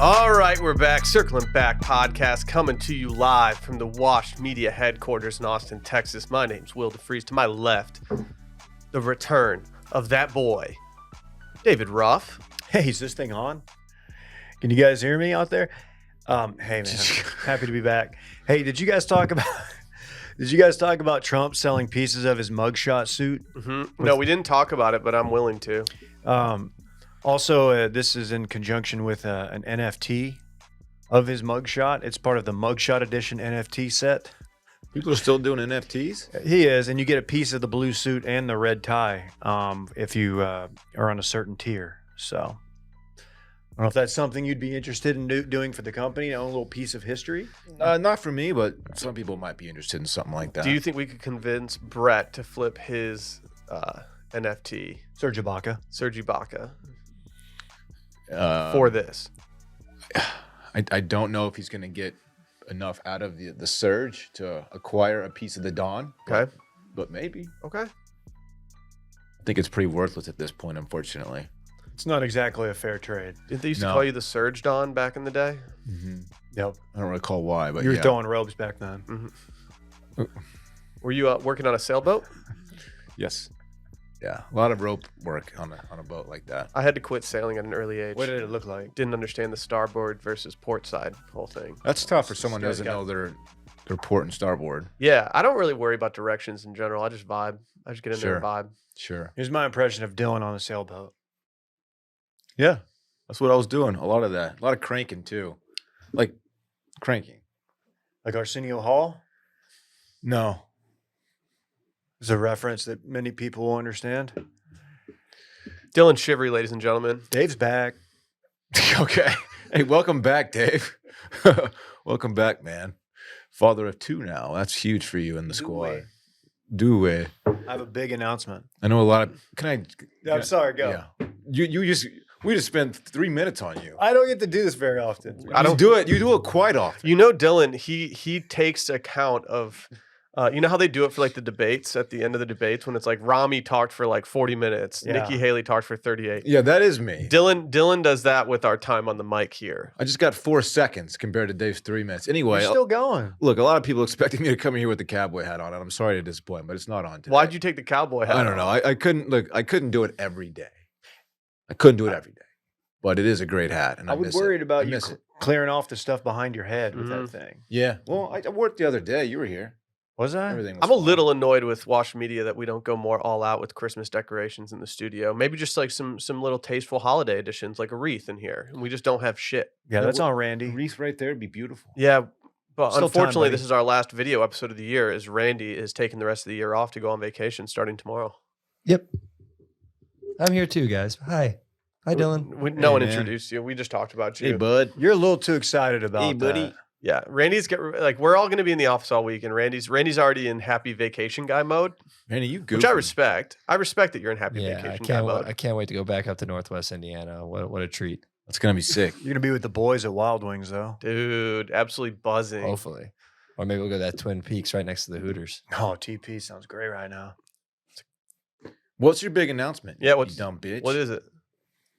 All right, we're back. Circling Back podcast coming to you live from the Washed Media headquarters in Austin, Texas. My name's Will DeFries. To my left, the return of that boy, David Ruff. Hey, is this thing on? Can you guys hear me out there? Hey man, happy to be back. Hey, did you guys talk about Trump selling pieces of his mugshot suit? Mm-hmm. No, we didn't talk about it, but I'm willing to. Also, this is in conjunction with an NFT of his mugshot. It's part of the Mugshot Edition NFT set. People are still doing NFTs? He is, and you get a piece of the blue suit and the red tie if you are on a certain tier. So, I don't know if that's something you'd be interested in doing for the company, own a little piece of history. Not for me, but some people might be interested in something like that. Do you think we could convince Brett to flip his NFT? Serge Ibaka. For this? I don't know if he's going to get enough out of the surge to acquire a piece of the Dawn. Okay. But maybe. Okay. I think it's pretty worthless at this point, unfortunately. It's not exactly a fair trade. Didn't they used to call you the Surge Don back in the day? Mm-hmm. Yep. I don't recall why, but you were throwing ropes back then. Mm-hmm. Were you working on a sailboat? Yes. Yeah, a lot of rope work on a boat like that. I had to quit sailing at an early age. What did it look like? Didn't understand the starboard versus port side whole thing. That's tough for someone who doesn't know their port and starboard. Yeah, I don't really worry about directions in general. I just vibe. I just get in there and vibe. Sure. Here's my impression of Dylan on a sailboat. Yeah, that's what I was doing. A lot of that. A lot of cranking, too. Like, cranking. Like Arsenio Hall? No. Is a reference that many people will understand. Dylan Shivery, ladies and gentlemen. Dave's back. Okay. Hey, welcome back, Dave. Welcome back, man. Father of two now. That's huge for you in the squad. Do it. I have a big announcement. I know a lot of. I'm sorry. Go. Yeah. We just spent 3 minutes on you. I don't get to do this very often. I don't do it. You do it quite often. You know, Dylan. He takes account of. You know how they do it for like the debates at the end of the debates when it's like Rami talked for like 40 minutes, Nikki Haley talked for 38. Yeah, that is me. Dylan does that with our time on the mic here. I just got 4 seconds compared to Dave's 3 minutes. Anyway, you're still going. Look, a lot of people expecting me to come in here with the cowboy hat on, and I'm sorry to disappoint, but it's not on today. Why'd you take the cowboy hat? I don't know. I couldn't do it every day. I couldn't do it every day, but it is a great hat, and I was miss worried it. about you clearing off the stuff behind your head with that thing. Yeah. Well, I wore it the other day. You were here. Was I? Everything was I'm a little annoyed with Wash Media that we don't go more all out with Christmas decorations in the studio. Maybe just like some little tasteful holiday editions, like a wreath in here, and we just don't have shit. Yeah, that's on Randy. Wreath right there would be beautiful. Yeah, but Still unfortunately, time, this is our last video episode of the year. As Randy is taking the rest of the year off to go on vacation starting tomorrow. Yep, I'm here too, guys. Hi, Dylan. No one introduced you. We just talked about you. Hey, bud. You're a little too excited about Hey, buddy. that. Yeah, Randy's we're all going to be in the office all week, and Randy's already in happy vacation guy mode. Randy, you goofy. Which I respect. I respect that you're in happy vacation guy mode. I can't wait to go back up to Northwest Indiana. What a treat! That's gonna be sick. You're gonna be with the boys at Wild Wings, though. Dude, absolutely buzzing. Hopefully, or maybe we'll go to that Twin Peaks right next to the Hooters. Oh, TP sounds great right now. What's your big announcement? Yeah, you dumb bitch. What is it?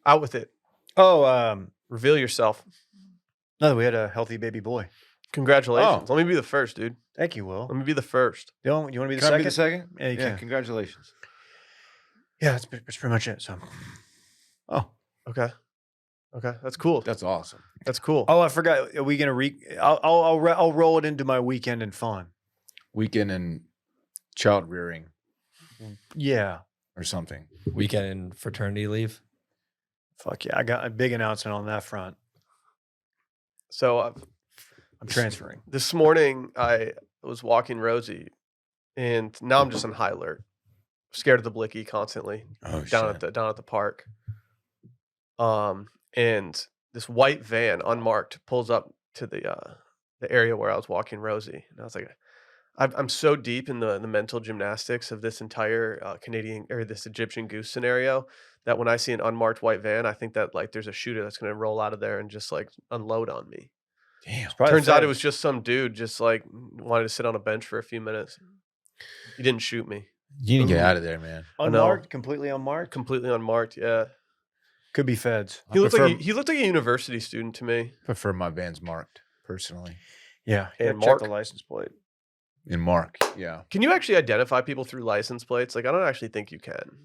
Out with it. Oh, reveal yourself. No, we had a healthy baby boy. Congratulations. Let me be the first, dude. Thank you, Will. Let me be the first. Dylan, you want to be the Can second? I be the second? Yeah, you can. Congratulations. Yeah, that's pretty much it. So. Oh, okay. That's cool. That's awesome. That's cool. Oh, I forgot. Are we gonna I'll roll it into my weekend and fun. Weekend and child rearing. Yeah. Or something. Weekend and fraternity leave. Fuck yeah! I got a big announcement on that front. So I'm transferring. This morning I was walking Rosie, and now I'm just on high alert, scared of the blicky constantly. Down at the park. And this white van, unmarked, pulls up to the area where I was walking Rosie, and I was like, I'm so deep in the mental gymnastics of this entire Canadian or this Egyptian goose scenario that when I see an unmarked white van, I think that like there's a shooter that's going to roll out of there and just like unload on me. Damn. Turns out it was just some dude just like wanted to sit on a bench for a few minutes. He didn't shoot me. You need to get out of there, man. Unmarked, completely unmarked. Completely unmarked. Yeah. Could be feds. He looked like he looked like a university student to me. prefer my vans marked personally. Yeah. And Check the Mark? license plate. In mark, yeah. Can you actually identify people through license plates? Like, I don't actually think you can.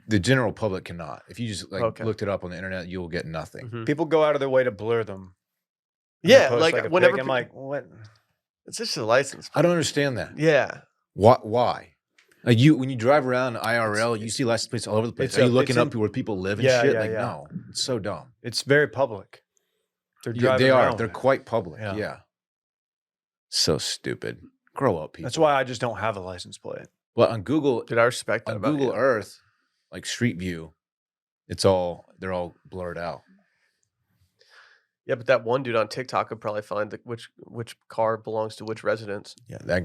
The general public cannot. If you just like Okay. looked it up on the internet, you will get nothing. Mhm. People go out of their way to blur them. And they Yeah, post, like a whenever pic, I'm like, what? it's just a license. I don't understand that. Yeah. Why? Like when you drive around IRL, you see license plates all over the place. Are you looking up where people live and shit? Like, no, it's so dumb. It's very public. They're Yeah, driving they are. around They're with it. quite public. Yeah. Yeah. So stupid. Grow up, people. That's why I just don't have a license plate. Well, on Google, Dude, I respect that on about Google you. Earth, like Street View, they're all blurred out. Yeah, but that one dude on TikTok could probably find which car belongs to which residence. Yeah, that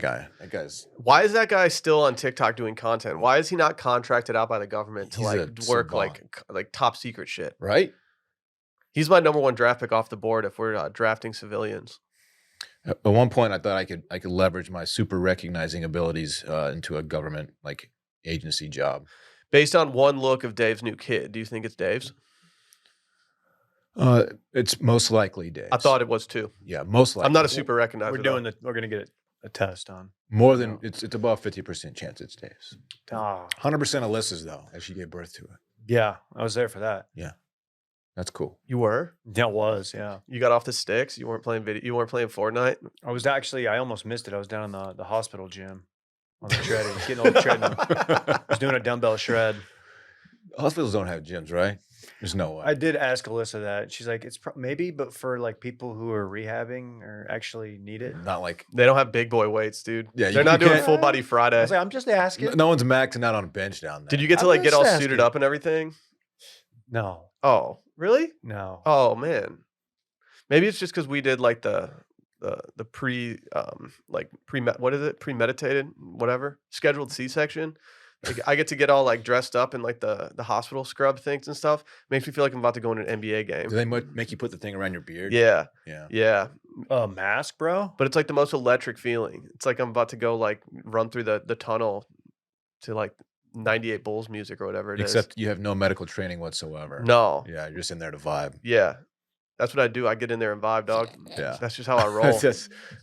guy's Why is that guy still on TikTok doing content? Why is he not contracted out by the government to He's a work savant. like top secret shit? right. He's my number one draft pick off the board if we're drafting civilians. At one point, I thought I could leverage my super recognizing abilities into a government like agency job. Based on one look of Dave's new kid, do you think it's Dave's? It's most likely Dave. I thought it was too. Yeah, most likely. I'm not a super recognizer. We're gonna get a test on. More than it's above 50% chance it's Dave's. Ah, 100% Alyssa's though, as she gave birth to it. yeah, I was there for that. That's cool. You were? That was, yeah. You got off the sticks? You weren't playing video? You weren't playing Fortnite? I almost missed it. I was down in the hospital gym on the treadmill, getting on the treadmill. I was doing a dumbbell shred. Hospitals don't have gyms, right? There's no way. I did ask Alyssa that. She's like, it's maybe, but for like people who are rehabbing or actually need it. Not like They don't have big boy weights, dude. Yeah, They're you not doing can't- full body I Friday. was like, I'm just asking. no one's maxing out on a bench down there. Did you get to I'm like get just all asking. suited up and everything? No, Oh, really? no. Oh man, maybe it's just because we did like the what is it, premeditated, whatever, scheduled C-section. Like, I get to get all like dressed up in like the hospital scrub things and stuff. Makes me feel like I'm about to go in an NBA game. Do they make you put the thing around your beard? Yeah, Yeah. yeah. A mask, bro? But it's like the most electric feeling. It's like I'm about to go like run through the tunnel to like 98 Bulls music or whatever it is. Except you have no medical training whatsoever. No. Yeah, you're just in there to vibe. Yeah. That's what I do. I get in there and vibe, dog. Yeah. That's just how I roll.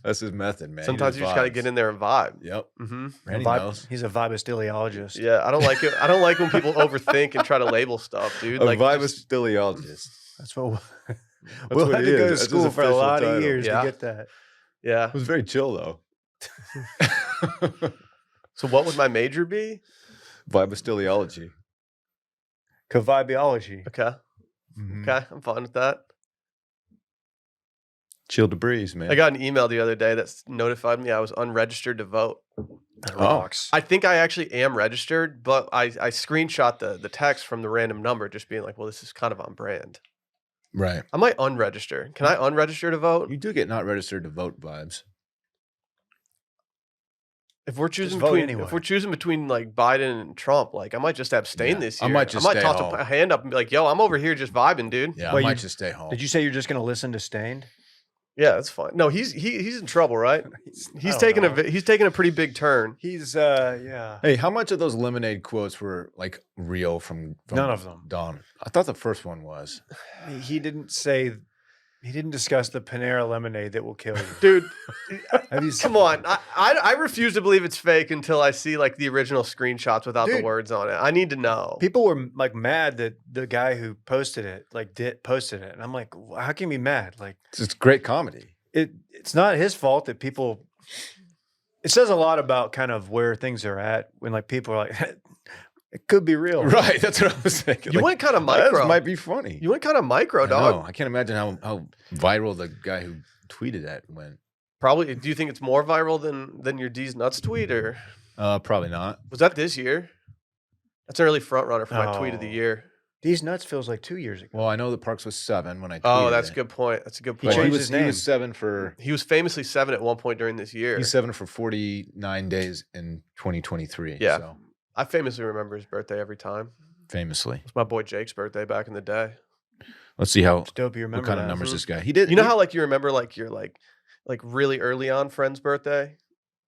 that's his method, man. He Sometimes you just got to vibes. get in there and vibe. Yep. Mm-hmm. Randy Vibe- knows. He's a vibosteliologist. Yeah, I don't like it. I don't like when people overthink and try to label stuff, dude. A Like, just- vibosteliologist. That's what That's we'll what have he to go is. to That's his school for a official lot title. of years Yeah. to get that. yeah. It was very chill though. So what would my major be? Vibosteliology. Vibiology. Okay. Mhm. Okay, I'm fine with that. Chill to breeze, man. I got an email the other day that notified me I was unregistered to vote. That Oh. rocks. I think I actually am registered, but I screenshot the text from the random number, just being like, well, this is kind of on brand. Right. I might unregister. Can I unregister to vote? You do get not registered to vote vibes. If we're choosing vote between anyway. if we're choosing between like Biden and Trump, like I might just abstain Yeah, this I year. might just I might stay toss home. a hand up and be like, "Yo, I'm over here just vibing, dude." Yeah, Wait, I might you- just stay home. Did you say you're just going to listen to Stained? Yeah, that's fine. No, he's in trouble, right? He's I don't taking know. he's taking a pretty big turn. He's, yeah. Hey, how much of those lemonade quotes were like real from None of them. Don? I thought the first one was. He didn't discuss the Panera lemonade that will kill you. Dude, Have you come on. I refuse to believe it's fake until I see like the original screenshots without the Dude. words on it. I need to know. People were like mad that the guy who posted it, posted it. And I'm like, how can you be mad? Like, It's great comedy. it's not his fault that people, it says a lot about kind of where things are at when like people are like, it could be real. Right. That's what I was thinking. You Like, went kind of that micro. might be funny. You went kind of micro, I dog. know. I can't imagine how viral the guy who tweeted that went. Probably. Do you think it's more viral than your D's nuts tweet, or Probably not. was that this year? That's an early front runner for my tweet of the Oh. year. These nuts feels like 2 years ago. Well, I know the Parks was 7 when I tweeted Oh, that's a it. good point. That's a good He But point. changed was, his he name. was 7 for He was famously 7 at one point during this year. he's 7 for 49 days in 2023. Yeah. So I famously remember his birthday every time. famously. It's my boy Jake's birthday back in the day. Let's see how It's dope you what remember kind of that. numbers Mhm. this guy. He did. You know he- how like you remember like your like really early on friend's birthday?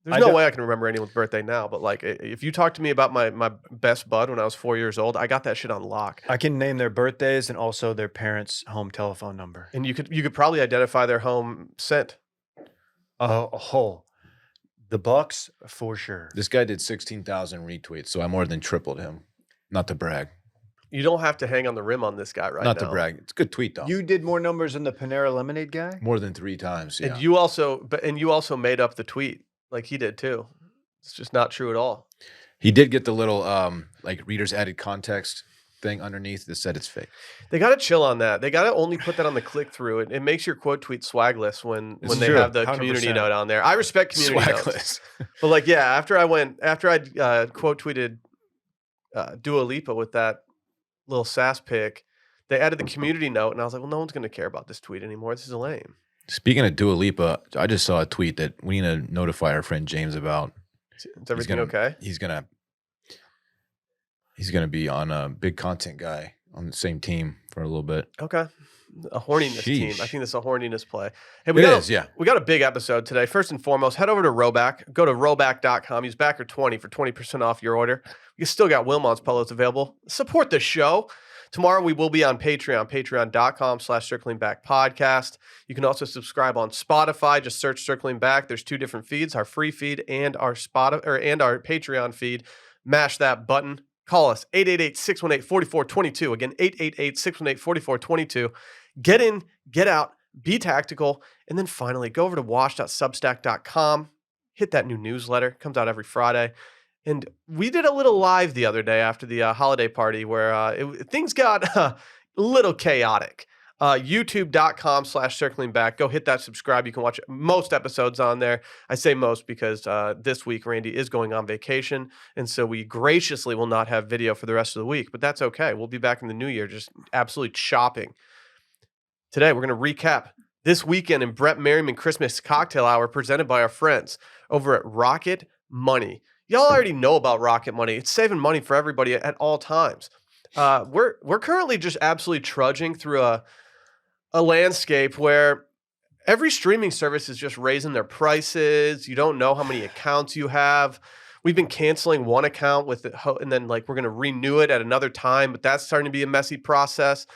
There's I no don't- way I can remember anyone's birthday now, but like if you talk to me about my best bud when I was 4 years old, I got that shit on lock. I can name their birthdays and also their parents' home telephone number. And you could probably identify their home scent. The Bucks for sure. This guy did 16,000 retweets, so I more than tripled him. Not to brag. You don't have to hang on the rim on this guy right Not now. to brag. It's a good tweet though. You did more numbers than the Panera Lemonade guy. More than 3 times. Yeah. And you also made up the tweet like he did too. It's just not true at all. He did get the little like readers added context thing underneath that said it's fake. They got to chill on that. They got to only put that on the click through. It makes your quote tweet swagless when It's they true. have the community 100%. note on there. I respect community notes. Swagless. But like, yeah, after I quote tweeted Dua Lipa with that little sass pic, they added the community note, and I was like, well, no one's going to care about this tweet anymore. This is lame. Speaking of Dua Lipa, I just saw a tweet that we need to notify our friend James about. Is everything okay? He's gonna be on a big content guy on the same team for a little bit. Okay. A horniness team. Sheesh. I think this is a horniness play. Hey, It is, yeah. We got a big episode today. First and foremost, head over to Roback. Go to roback.com. Use Backer20 for 20% off your order. You still got Wilmont's polos available. Support the show. Tomorrow we will be on Patreon, patreon.com/Circling Back Podcast. You can also subscribe on Spotify. Just search Circling Back. There's 2 different feeds, our free feed and our and our Patreon feed. Mash that button. Call us 888-618-4422. Again, 888-618-4422. Get in, get out, be tactical, and then finally go over to wash.substack.com. Hit that new newsletter. It comes out every Friday. And we did a little live the other day after the holiday party where things got a little chaotic. YouTube.com/Circling Back. Go hit that subscribe. You can watch most episodes on there. I say most because this week Randy is going on vacation. And so we graciously will not have video for the rest of the week. But that's okay. We'll be back in the new year just absolutely chopping. Today, we're going to recap this weekend in Brett Merriman Christmas Cocktail Hour presented by our friends over at Rocket Money. Y'all already know about Rocket Money. It's saving money for everybody at all times. We're currently just absolutely trudging through a landscape where every streaming service is just raising their prices. You don't know how many accounts you have. We've been canceling one account and then like we're going to renew it at another time, but that's starting to be a messy process.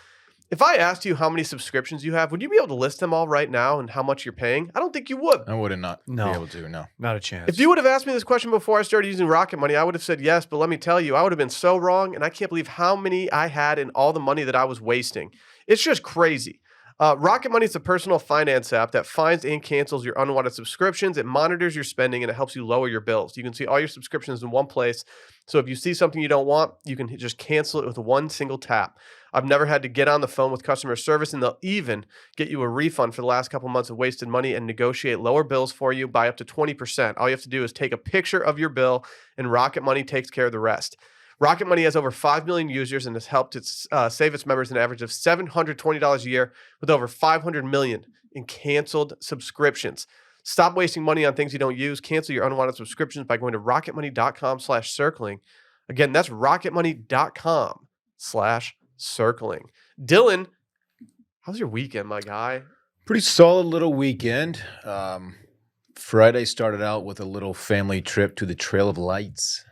If I asked you how many subscriptions you have, would you be able to list them all right now and how much you're paying? I don't think you would. I would not No. be able to, no. Not a chance. If you would have asked me this question before I started using Rocket Money, I would have said yes, but let me tell you, I would have been so wrong, and I can't believe how many I had and all the money that I was wasting. It's just crazy. Rocket Money is a personal finance app that finds and cancels your unwanted subscriptions. It monitors your spending, and it helps you lower your bills. You can see all your subscriptions in one place. So if you see something you don't want, you can just cancel it with one single tap. I've never had to get on the phone with customer service, and they'll even get you a refund for the last couple months of wasted money and negotiate lower bills for you by up to 20%. All you have to do is take a picture of your bill, and Rocket Money takes care of the rest. Rocket Money has over 5 million users and has helped save its members an average of $720 a year with over 500 million in canceled subscriptions. Stop wasting money on things you don't use. Cancel your unwanted subscriptions by going to rocketmoney.com/circling. Again, that's rocketmoney.com/circling. Dylan, how's your weekend, my guy? Pretty solid little weekend. Friday started out with a little family trip to the Trail of Lights,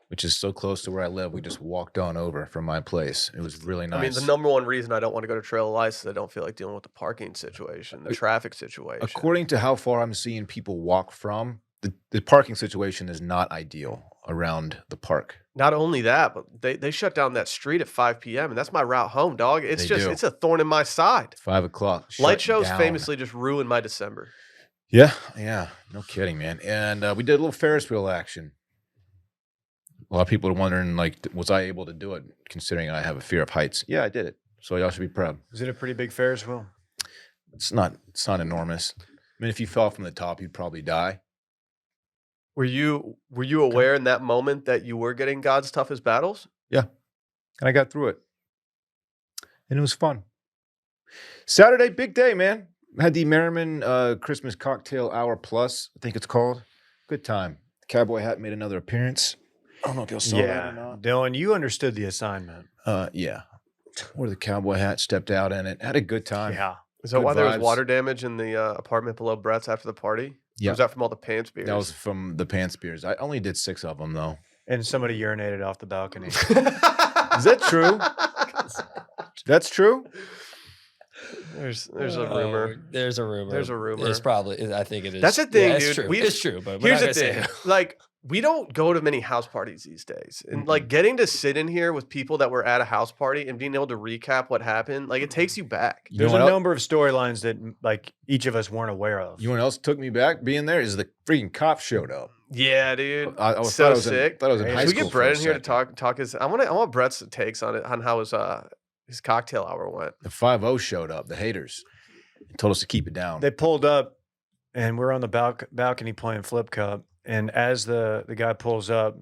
which is so close to where I live. We just walked on over from my place. It was really nice. I mean, the number one reason I don't want to go to Trail of Lights is I don't feel like dealing with the parking situation, the traffic situation. According to how far I'm seeing people walk from, the parking situation is not ideal around the park. Not only that, but they shut down that street at 5 p.m. and that's my route home, dog. It's They do. it's a thorn in my side. 5 o'clock. Light shut shows down. famously just ruin my December. Yeah. No kidding, man. And we did a little Ferris wheel action. A lot of people are wondering, like, was I able to do it, considering I have a fear of heights? Yeah, I did it. So y'all should be proud. Is it a pretty big Ferris wheel? It's not enormous. I mean, if you fell from the top, you'd probably die. Were you aware in that moment that you were getting God's toughest battles? And I got through it. And it was fun. Saturday, big day, man. Had the Merriman Christmas Cocktail Hour Plus, I think it's called. Good time. Cowboy hat made another appearance. I don't know if y'all saw that or not. Dylan, you understood the assignment. Yeah. Wore the cowboy hat, stepped out in it, had a good time. Yeah. Is that Good why there was vibes. water damage in the apartment below Brett's after the party? Or Yeah. was that from all the pants beers? That was from the pants beers. I only did 6 of them though. And somebody urinated off the balcony. Is that true? That's true. There's a rumor. There's a rumor. There's a rumor. It's probably. I think it is. That's the thing, yeah, it's dude. True. It's true, but we're Here's not the gonna say thing. Like, we don't go to many house parties these days. And like getting to sit in here with people that were at a house party and being able to recap what happened, like it takes you back. There's know a what number of storylines that like each of us weren't aware of. You know what else took me back being there is the freaking cop showed up. Yeah, dude. I was So thought I was sick. thought I was in Should high Should we school. get Brett for in a here to second. talk his I want Brett's takes on it, on how his cocktail hour went. The 5-0 showed up. The haters told us to keep it down. They pulled up, and we're on the balcony playing flip cup. And as the guy pulls up,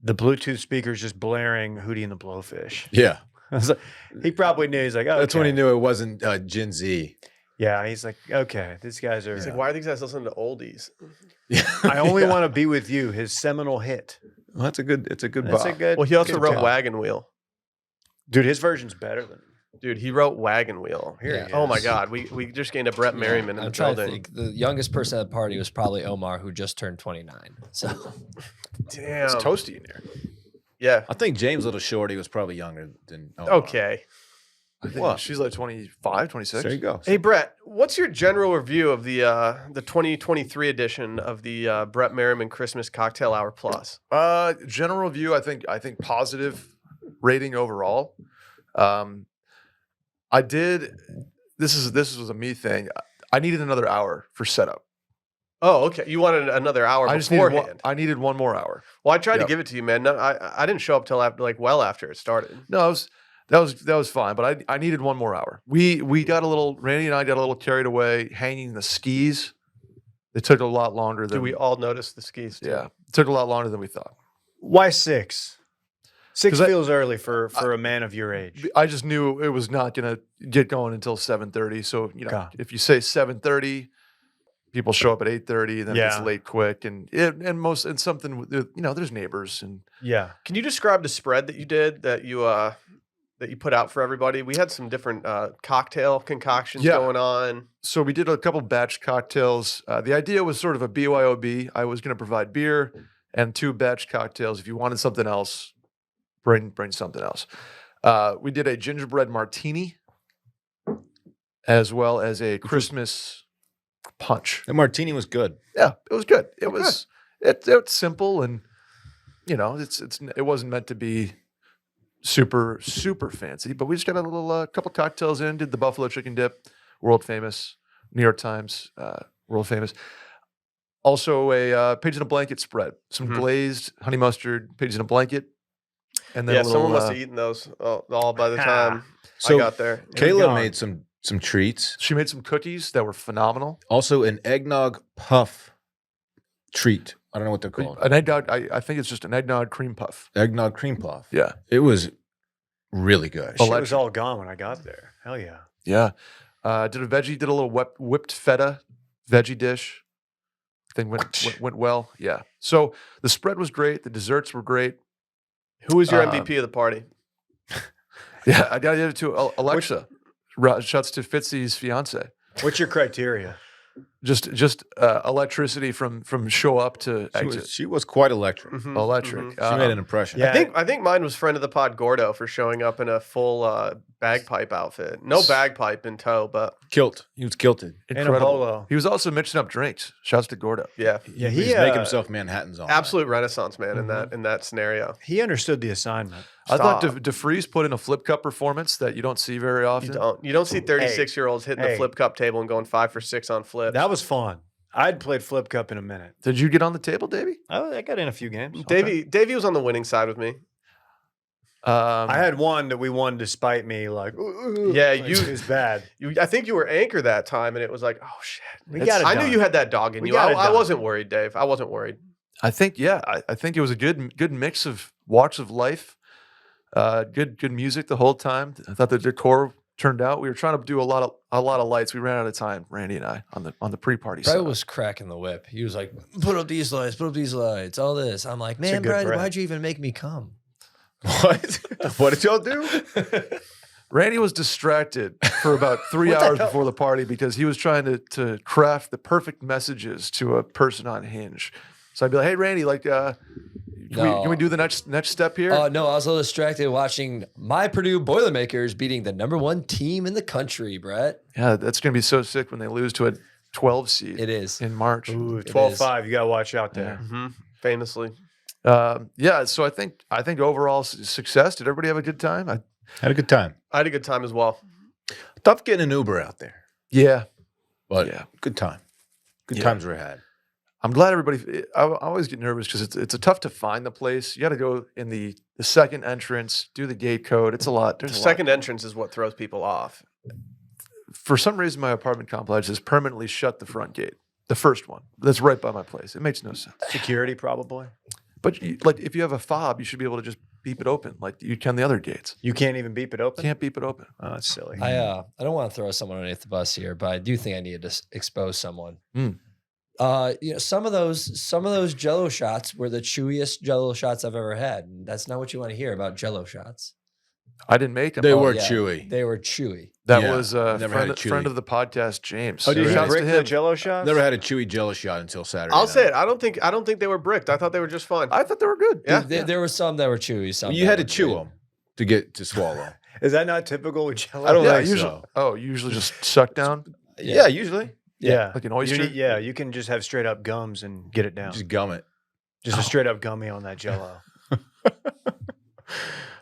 the Bluetooth speaker's just blaring Hootie and the Blowfish. Yeah, I was like, he probably knew. He's like, oh, that's when he knew it wasn't Gen Z. Yeah, he's like, okay, these guys are. He's like, why are these guys listening to oldies? I only want to be with you. His seminal hit. Well, that's a good. It's a good. That's a bop. good. Well, he also good wrote job. Wagon Wheel. Dude, his version's better than. Dude, he wrote Wagon Wheel. Here he Oh my is. God, we just gained a Brett Merriman in I'm the trying to building. think. The youngest person at the party was probably Omar, who just turned 29. So Damn. It's toasty in here. Yeah. I think James Little Shorty was probably younger than. Omar. Okay. I think What? she's like 25, 26. There you go. Hey Brett, what's your general review of the 2023 edition of the Brett Merriman Christmas Cocktail Hour Plus? General review, I think positive rating overall. I did. This was a me thing. I needed another hour for setup. Oh, okay. You wanted another hour I just needed beforehand. I needed one more hour. Well, I tried to Yep. give it to you, man. No, I didn't show up till after, like, well after it started. No, that was fine, but I needed one more hour. We got a little. Randy and I got a little carried away hanging the skis. It took a lot longer than Do we all notice the skis? Too? Yeah, it took a lot longer than we thought. Why 6? 6 'Cause feels early for a man of your age. I just knew it was not going to get going until 7:30. So Okay. if you say 7:30, people show up at 8:30, then Yeah. it's late quick, and something there's neighbors and Yeah. Can you describe the spread that you did that you put out for everybody? We had some different cocktail concoctions Yeah. going on. so we did a couple batch cocktails. The idea was sort of a BYOB. I was going to provide beer and 2 batch cocktails. If you wanted something else, bring something else. We did a gingerbread martini as well as a Christmas punch. The martini was good. Yeah, it was good. It Okay. was it's simple and it wasn't meant to be super fancy, but we just got a little couple cocktails in. Did the buffalo chicken dip, world famous, New York Times, world famous. Also a pigs in a blanket spread, some Mhm. glazed honey mustard pigs in a blanket, and then Yeah, a little, someone must have eaten those all by the time So I got there. Kayla gone. made some treats. She made some cookies that were phenomenal. Also, an eggnog puff treat. I don't know what they're called. An eggnog, I think it's just an eggnog cream puff. Eggnog cream puff. Yeah, It was really good. Shit was all gone when I got there. Hell yeah. yeah. Did a little whipped feta veggie dish. Thing went well. Yeah. So the spread was great. The desserts were great. Who was your Uh, MVP of the party? Yeah, I got to give it to Alexa. Shouts to Fitzy's fiance. What's your criteria? Just electricity from show up to exit. She was quite electric. Mhm, Electric. mhm. She made an impression. Yeah. I think mine was friend of the pod Gordo for showing up in a full bagpipe outfit. No bagpipe in tow, but Kilt. He was kilted. And a Incredible. polo. He was also mixing up drinks. Shouts to Gordo. yeah, Yeah, He he was making uh, himself Manhattan's on. absolute renaissance man Mm-hmm. in that scenario. he understood the assignment. I thought Stop. DeFreeze put in a flip cup performance that you don't see very often. You don't see 36-year-olds hitting the Hey. flip cup table and going 5 for 6 on flips. That was fun. I'd played flip cup in a minute. Did you get on the table, Davey? I got in a few games. Davey was on the winning side with me. I had one that we won despite me. Like, Yeah, like, you- it was bad. I think you were anchor that time, and it was like, oh shit. We got it I knew done. you had that dog in We you. got it I done. wasn't worried, Dave. I wasn't worried. I think I think it was a good mix of walks of life, good music the whole time. I thought the decor turned out. We were trying to do a lot of lights. We ran out of time, Randy and I, on the pre-party Brett setup. was cracking the whip. He was like, put up these lights, all this. I'm like, a man, good Brett, Brett. why'd you even make me come? What? What did y'all do? Randy was distracted for about 3 What the hours hell? before the party because he was trying to craft the perfect messages to a person on Hinge. So I'd be like, "Hey, Randy, like, can we do the next step here?" No, I was a little distracted watching my Purdue Boilermakers beating the #1 team in the country, Brett. Yeah, that's gonna be so sick when they lose to a 12 seed. It is. in March. Ooh, It 12-5. You got to watch out there. Famously. Yeah, so I think overall success. Did everybody have a good time? Had a good time. I had a good time as well. Tough getting an Uber out there, Yeah, but Yeah. good time. Good Yeah. times were had. I'm glad everybody. I always get nervous because it's tough to find the place. You got to go in the second entrance, do the gate code. It's a lot. The There's a lot. second entrance is what throws people off. For some reason, my apartment complex has permanently shut the front gate. The first one that's right by my place. It makes no sense. Security, probably. But like, if you have a fob, you should be able to just beep it open like you can the other gates. You can't even beep it open? Can't beep it open. Oh, that's silly. I don't want to throw someone underneath the bus here, but I do think I need to expose someone. Mm. Some of those Jello shots were the chewiest Jello shots I've ever had. And that's not what you want to hear about Jello shots. I didn't make them. They Oh, were yeah. chewy. They were chewy. That Yeah, was a never had a friend chewy. of the podcast, James. Oh, did you Shouts to brick the Jello shots? Never had a chewy Jello shot until Saturday. I'll night. say it. I don't think they were bricked. I thought they were just fine. I thought they were good. Yeah. There were some that were chewy. Some You that had to were chew good. them to get to swallow. Is that not typical with Jello? I don't Yeah, think usually. so. Oh, you usually just suck down Yeah, usually. Yeah. like an You oyster. yeah, you can just have straight up gums and get it down. Just gum it. Just a straight up gummy on that Jello.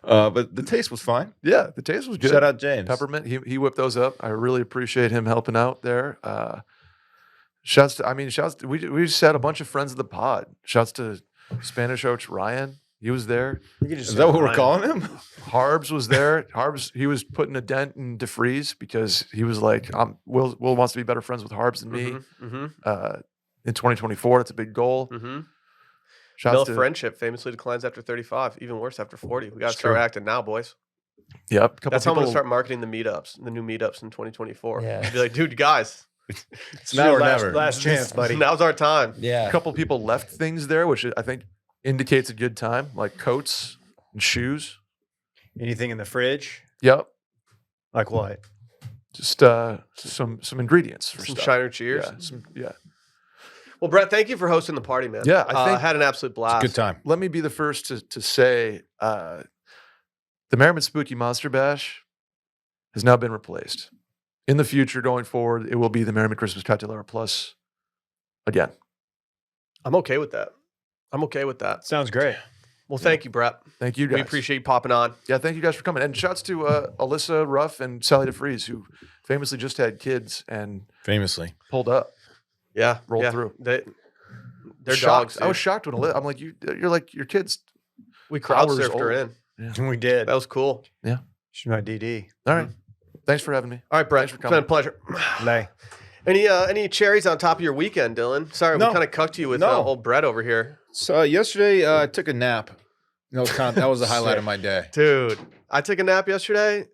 But the taste was fine. Yeah, the taste was good. Shout out James. Peppermint. He whipped those up. I really appreciate him helping out there. Shouts to. We just had a bunch of friends of the pod. Shouts to Spanish Coach Ryan. He was there. You could just Is say that what we're Ryan. calling him? Harbs was there. Harbs, he was putting a dent in DeFreeze because he was like, Will wants to be better friends with Harbs than me. Mm-hmm. In 2024, that's a big goal. Mm-hmm. Shouts Male to friendship famously declines after 35. Even worse after 40. We got to It's start true. acting now, boys. Yep. Couple That's how I'm going to people- start marketing the meetups, the new meetups in 2024. Yeah. Be like, dude, guys, It's now your or last, never. last chance, buddy. now's our time. Yeah. A couple people left things there, which I think indicates a good time, like coats and shoes. Anything in the fridge? Yep. Like what? Just some ingredients for Some stuff. Shiner cheers. Yeah. Well, Brett, thank you for hosting the party, man. Yeah, I think- had an absolute blast. Good time. Let me be the first to say the Merriman Spooky Monster Bash has now been replaced. In the future, going forward, it will be the Merriman Christmas Cocktail Hour Plus again. I'm okay with that. I'm okay with that. Sounds great. Well, thank you, Brett. Thank you guys. We appreciate you popping on. Yeah, thank you guys for coming. And shouts to Alyssa Ruff and Sally DeFries, who famously just had kids and Famously. pulled up. Yeah, Rolled yeah. through. They're Shocked. dogs. I was Dude. shocked when Alyssa, I'm like, you're like your kids. We crowd hours surfed her old. in. We did. That was cool. She's my DD. All right. Thanks for having me. All right, Brett. Thanks for It's been a coming. pleasure. Lay. Any cherries on top of your weekend, Dylan? Sorry, No. we kind of cucked you with No. old Brett over here. So yesterday I took a nap. That was the highlight of my day. Dude, I took a nap yesterday.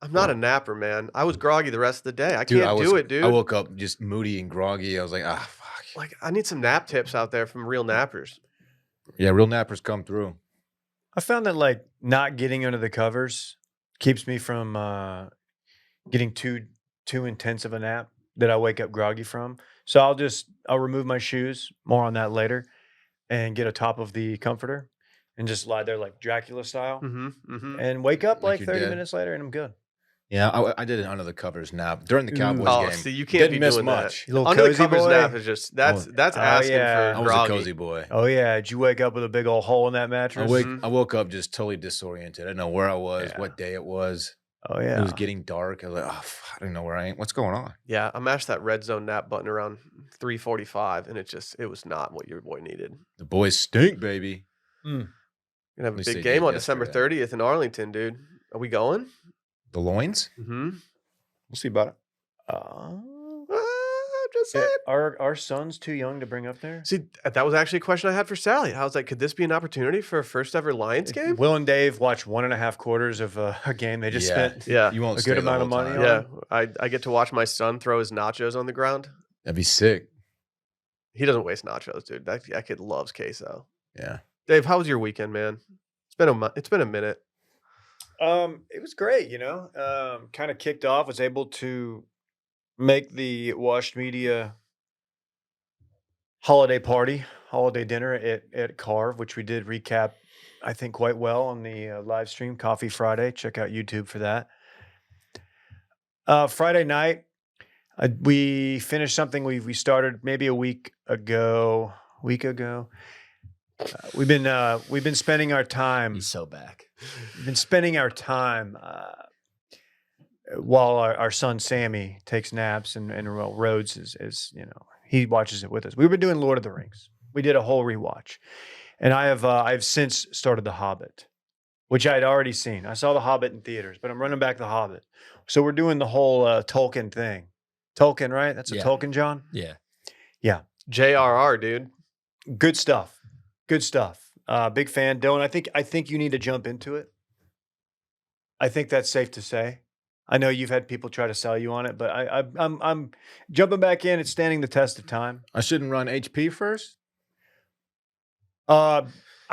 I'm not a napper, man. I was groggy the rest of the day. I can't do it, dude. I woke up just moody and groggy. I was like, fuck. Like, I need some nap tips out there from real nappers. Yeah, real nappers come through. I found that like not getting under the covers keeps me from getting too intense of a nap that I wake up groggy from. So I'll remove my shoes, more on that later, and get a top of the comforter and just lie there like Dracula style Mm-hmm. Mm-hmm. and wake up Like like you're 30 dead. minutes later and I'm good. Yeah, I did an under the covers nap during the Cowboys Oh, game. see, you can't Didn't be miss doing much. You little that. Under the cozy covers boy. nap is just that's Oh, asking yeah. I for was groggy. a cozy boy. Oh yeah, did you wake up with a big old hole in that mattress? I woke up just totally disoriented. I didn't know where I was, Yeah. what day it was. Oh It yeah. was getting dark. I was like, I don't know where I am. What's going on? Yeah, I mashed that red zone nap button around 3:45, and it was not what your boy needed. The boys stink, baby. Gonna have a least big they game did on December yesterday. 30th in Arlington, dude. Are we going? The loins? Mm-hmm. We'll see about it. Just saying. Are our sons too young to bring up there? See, that was actually a question I had for Sally. I was like, could this be an opportunity for a first ever Lions game? Will and Dave watched 1.5 quarters of a game they just Yeah. spent. Yeah. You won't A stay good the amount of whole money time. on- Yeah. I get to watch my son throw his nachos on the ground. That'd be sick. He doesn't waste nachos, dude. That kid loves queso. Yeah. Dave, how was your weekend, man? It's been a minute. It was great, kind of kicked off, was able to make the Washed Media holiday dinner at Carve, which we did recap, I think, quite well on the live stream, Coffee Friday. Check out YouTube for that. Friday night, we finished something we started maybe a week ago. We've been spending our time. He's so back. We've been spending our time while our son Sammy takes naps, and well, Rhodes is he watches it with us. We've been doing Lord of the Rings. We did a whole rewatch, and I've since started The Hobbit, which I had already seen. I saw The Hobbit in theaters, but I'm running back The Hobbit. So we're doing the whole Tolkien thing. Tolkien, right? That's a Yeah. Tolkien, John? Yeah. JRR, dude. Good stuff. Good stuff. Big fan. Dylan, I think you need to jump into it. I think that's safe to say. I know you've had people try to sell you on it, but I'm jumping back in. It's standing the test of time. I shouldn't run HP first. I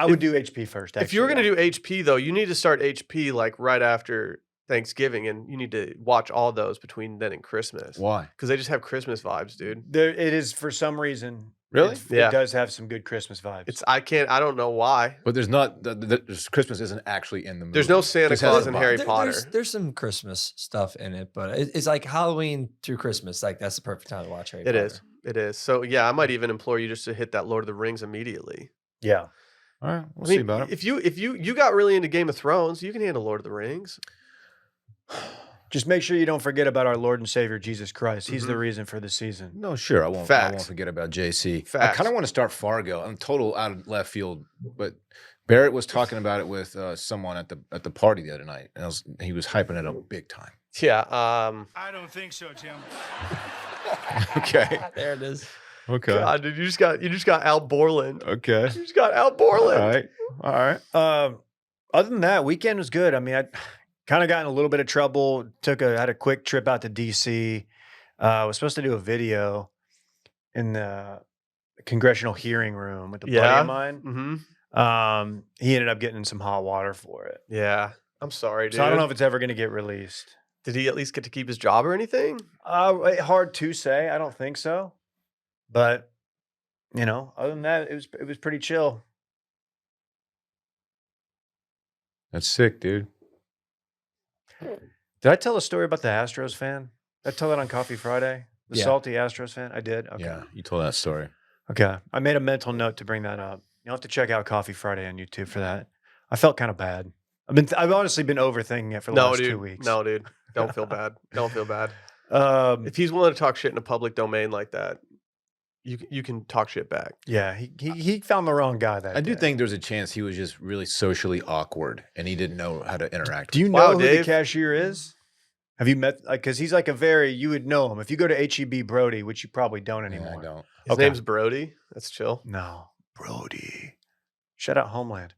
would do HP first. If you were actually. going to do HP, though, you need to start HP like right after Thanksgiving, and you need to watch all those between then and Christmas. Why? Because they just have Christmas vibes, dude. It is for some reason. Really? Yeah. It does have some good Christmas vibes. I don't know why. But there's not. Christmas isn't actually in the movie. There's no Santa Just has Claus the and vibe. Harry Potter. There's some Christmas stuff in it, but it's like Halloween through Christmas. Like that's the perfect time to watch Harry It Potter. is. It is. So yeah, I might even implore you just to hit that Lord of the Rings immediately. Yeah. All right, we'll I mean, see about it. if you got really into Game of Thrones, you can handle Lord of the Rings. Just make sure you don't forget about our Lord and Savior Jesus Christ. He's the Mhm. reason for the season. No, sure, I won't. I won't Facts. forget about JC. I Facts. kind of want to start Fargo. I'm total out of left field, but Barrett was talking about it with someone at the party the other night, and he was hyping it up big time. Yeah. I don't think so, Tim. Okay. There it is. Okay. God, dude, you just got Al Borland. Okay. You just got Al Borland. All right. All right. Other than that, weekend was good. I mean, I kind of got in a little bit of trouble. Had a quick trip out to DC. Was supposed to do a video in the congressional hearing room with a buddy Yeah. of mine. Mm-hmm. He ended up getting in some hot water for it. Yeah. I'm sorry, dude. So I don't know if it's ever going to get released. Did he at least get to keep his job or anything? Hard to say. I don't think so. But other than that, it was pretty chill. That's sick, dude. Did I tell a story about the Astros fan? Did I tell that on Coffee Friday? The Yeah. salty Astros fan? I did. Okay. Yeah, you told that story. Okay. I made a mental note to bring that up. You'll have to check out Coffee Friday on YouTube for that. I felt kind of bad. I've honestly been overthinking it for the No, last dude. 2 weeks. No, dude. Don't feel bad. Don't feel bad. Um, If he's willing to talk shit in a public domain like that, you can talk shit back. yeah, he found the wrong guy that I do day. think there's a chance he was just really socially awkward and he didn't know how to interact. Do you know Wow, who the Dave. cashier is? Have you met? Because he's like you would know him if you go to HEB Brody, which you probably don't with him. anymore. Yeah, I don't. His Okay. name's Brody. That's chill. No, Brody. Shout out Homeland.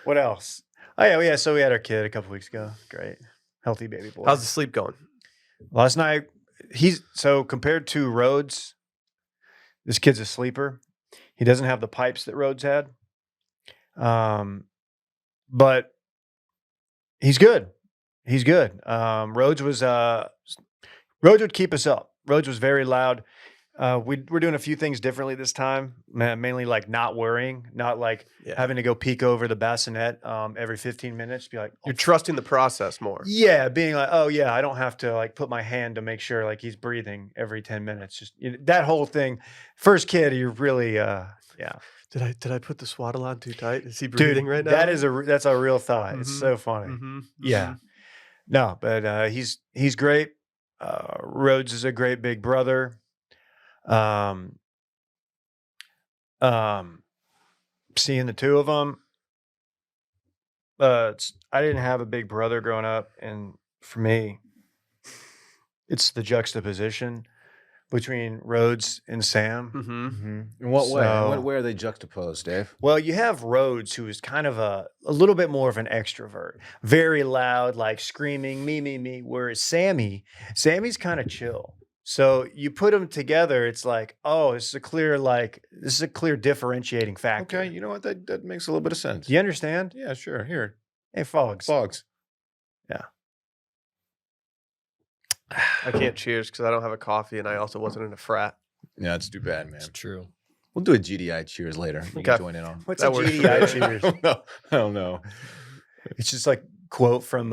What else? Oh yeah. So we had our kid a couple weeks ago. Great, healthy baby boy. How's the sleep going? Last night, compared to Rhodes, this kid's a sleeper. He doesn't have the pipes that Rhodes had. But he's good. He's good. Rhodes would keep us up. Rhodes was very loud. We're doing a few things differently this time, mainly like not worrying, not like Yeah. having to go peek over the bassinet every 15 minutes. Be like, You're trusting the process more. yeah, being like, oh yeah, I don't have to like put my hand to make sure like he's breathing every 10 minutes. Just that whole thing. First kid, you're really yeah. Did I put the swaddle on too tight? Is he Dude, breathing right now? that's a real thought. It's Mhm. so funny. Mm-hmm. Yeah. No, but he's great. Rhodes is a great big brother. Seeing the two of them. I didn't have a big brother growing up, and for me, it's the juxtaposition between Rhodes and Sam. Mm-hmm. In what way? In So- what way are they juxtaposed, Dave? Well, you have Rhodes, who is kind of a little bit more of an extrovert, very loud, like screaming, me, whereas Sammy's kind of chill. So you put them together, it's like, oh, this is a clear differentiating factor. Okay, you know what? That makes a little bit of sense. Do you understand? Yeah, sure. Here, Hey, Fogs. Fogs. I can't cheers because I don't have a coffee, and I also wasn't in a frat. Yeah, it's too bad, man. It's true. We'll do a GDI cheers later. You Okay. can join in on. What's That a works. GDI I cheers? don't know. I don't know. It's just like quote from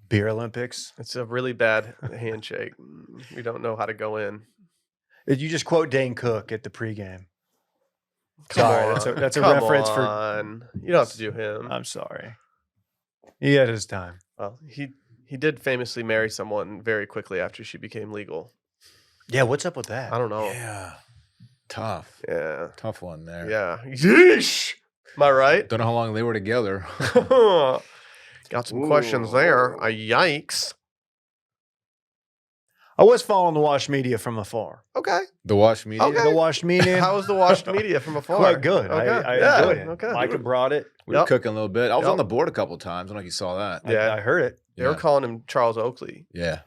Beer Olympics. It's a really bad handshake. We don't know how to go in. You just quote Dane Cook at the pregame. Come Sorry, on. that's a Come reference for. on. You don't have to do him. I'm sorry. He had his time. Well, he did famously marry someone very quickly after she became legal. Yeah, what's up with that? I don't know. Yeah, tough. Yeah. Tough one there. Yeah. Yeesh. Am I right? Don't know how long they were together. Got some questions there. Yikes. I was following the Wash Media from afar. Okay. The Wash Media. Okay. The Wash Media, How was the washed media from afar? quite good. Okay. I Yeah. enjoyed it. Okay. Micah brought it. We were Yep. cooking a little bit. I was Yep. on the board a couple of times. I don't know if you saw that. Yeah. I heard it. They were calling him Charles Oakley. Yeah.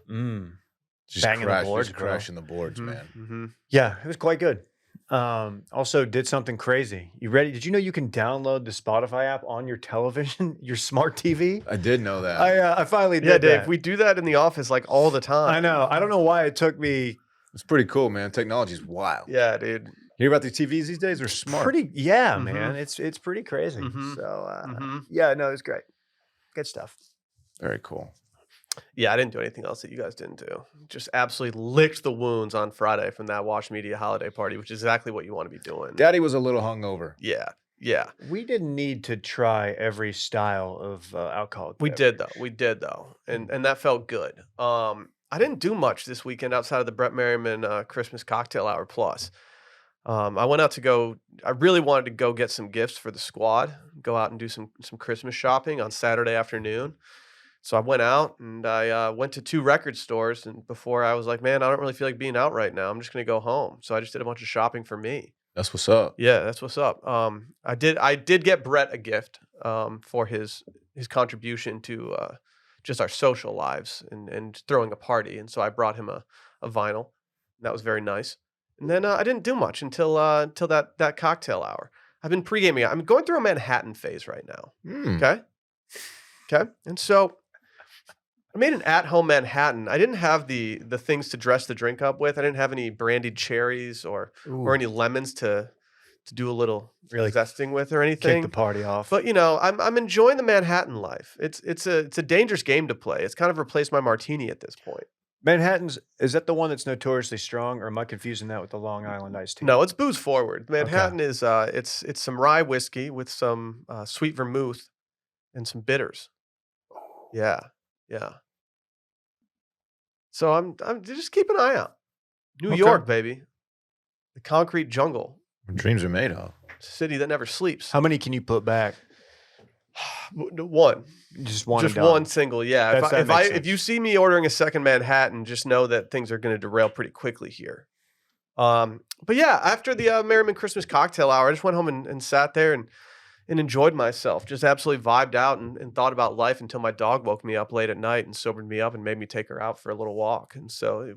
Just Banging banging the the boards, just bro. crashing the boards, man. Mm-hmm. Yeah, it was quite good. Also did something crazy. You ready? Did you know you can download the Spotify app on your television, your smart TV? I did know that. I finally did Yeah, Dave. that. We do that in the office like all the time. I know. I don't know why it took me It's pretty cool, man. Technology's wild. Yeah, dude. You hear about these TVs these days? They're smart. yeah, Mhm. man. It's pretty crazy. Mhm. So Mhm. yeah, no, it's great. Good stuff. Very cool. Yeah, I didn't do anything else that you guys didn't do. Just absolutely licked the wounds on Friday from that Wash Media holiday party, which is exactly what you want to be doing. Daddy was a little hungover. Yeah, yeah. We didn't need to try every style of alcoholic. We beverage. did though, and that felt good. I didn't do much this weekend outside of the Brett Merriman Christmas Cocktail Hour Plus. I went out to go. I really wanted to go get some gifts for the squad. Go out and do some Christmas shopping on Saturday afternoon. So I went out and I went to 2 record stores. And before I was like, man, I don't really feel like being out right now. I'm just gonna go home. So I just did a bunch of shopping for me. That's what's up. Yeah, that's what's up. I did get Brett a gift for his contribution to just our social lives and throwing a party. And so I brought him a vinyl. That was very nice. And then I didn't do much until that cocktail hour. I've been pre-gaming. I'm going through a Manhattan phase right now. Mm. Okay. And so I made an at-home Manhattan. I didn't have the things to dress the drink up with. I didn't have any brandied cherries or any lemons to do a little Really zesting with or kick anything. the party off. But I'm enjoying the Manhattan life. It's a dangerous game to play. It's kind of replaced my martini at this point. Manhattan's, is that the one that's notoriously strong, or am I confusing that with the Long Island iced tea? No, it's booze forward. Manhattan is it's some rye whiskey with some sweet vermouth and some bitters. Yeah. So I'm just keep an eye out. New Okay. York, baby. The concrete jungle. Dreams are made of. City that never sleeps. How many can you put back? One. Just one. Just and done. one single, yeah. That makes If you see me ordering a second Manhattan, just know that things are going to derail pretty quickly here. But yeah, after the Merriman Christmas Cocktail Hour, I just went home and sat there and enjoyed myself. Just absolutely vibed out and thought about life until my dog woke me up late at night and sobered me up and made me take her out for a little walk. And so,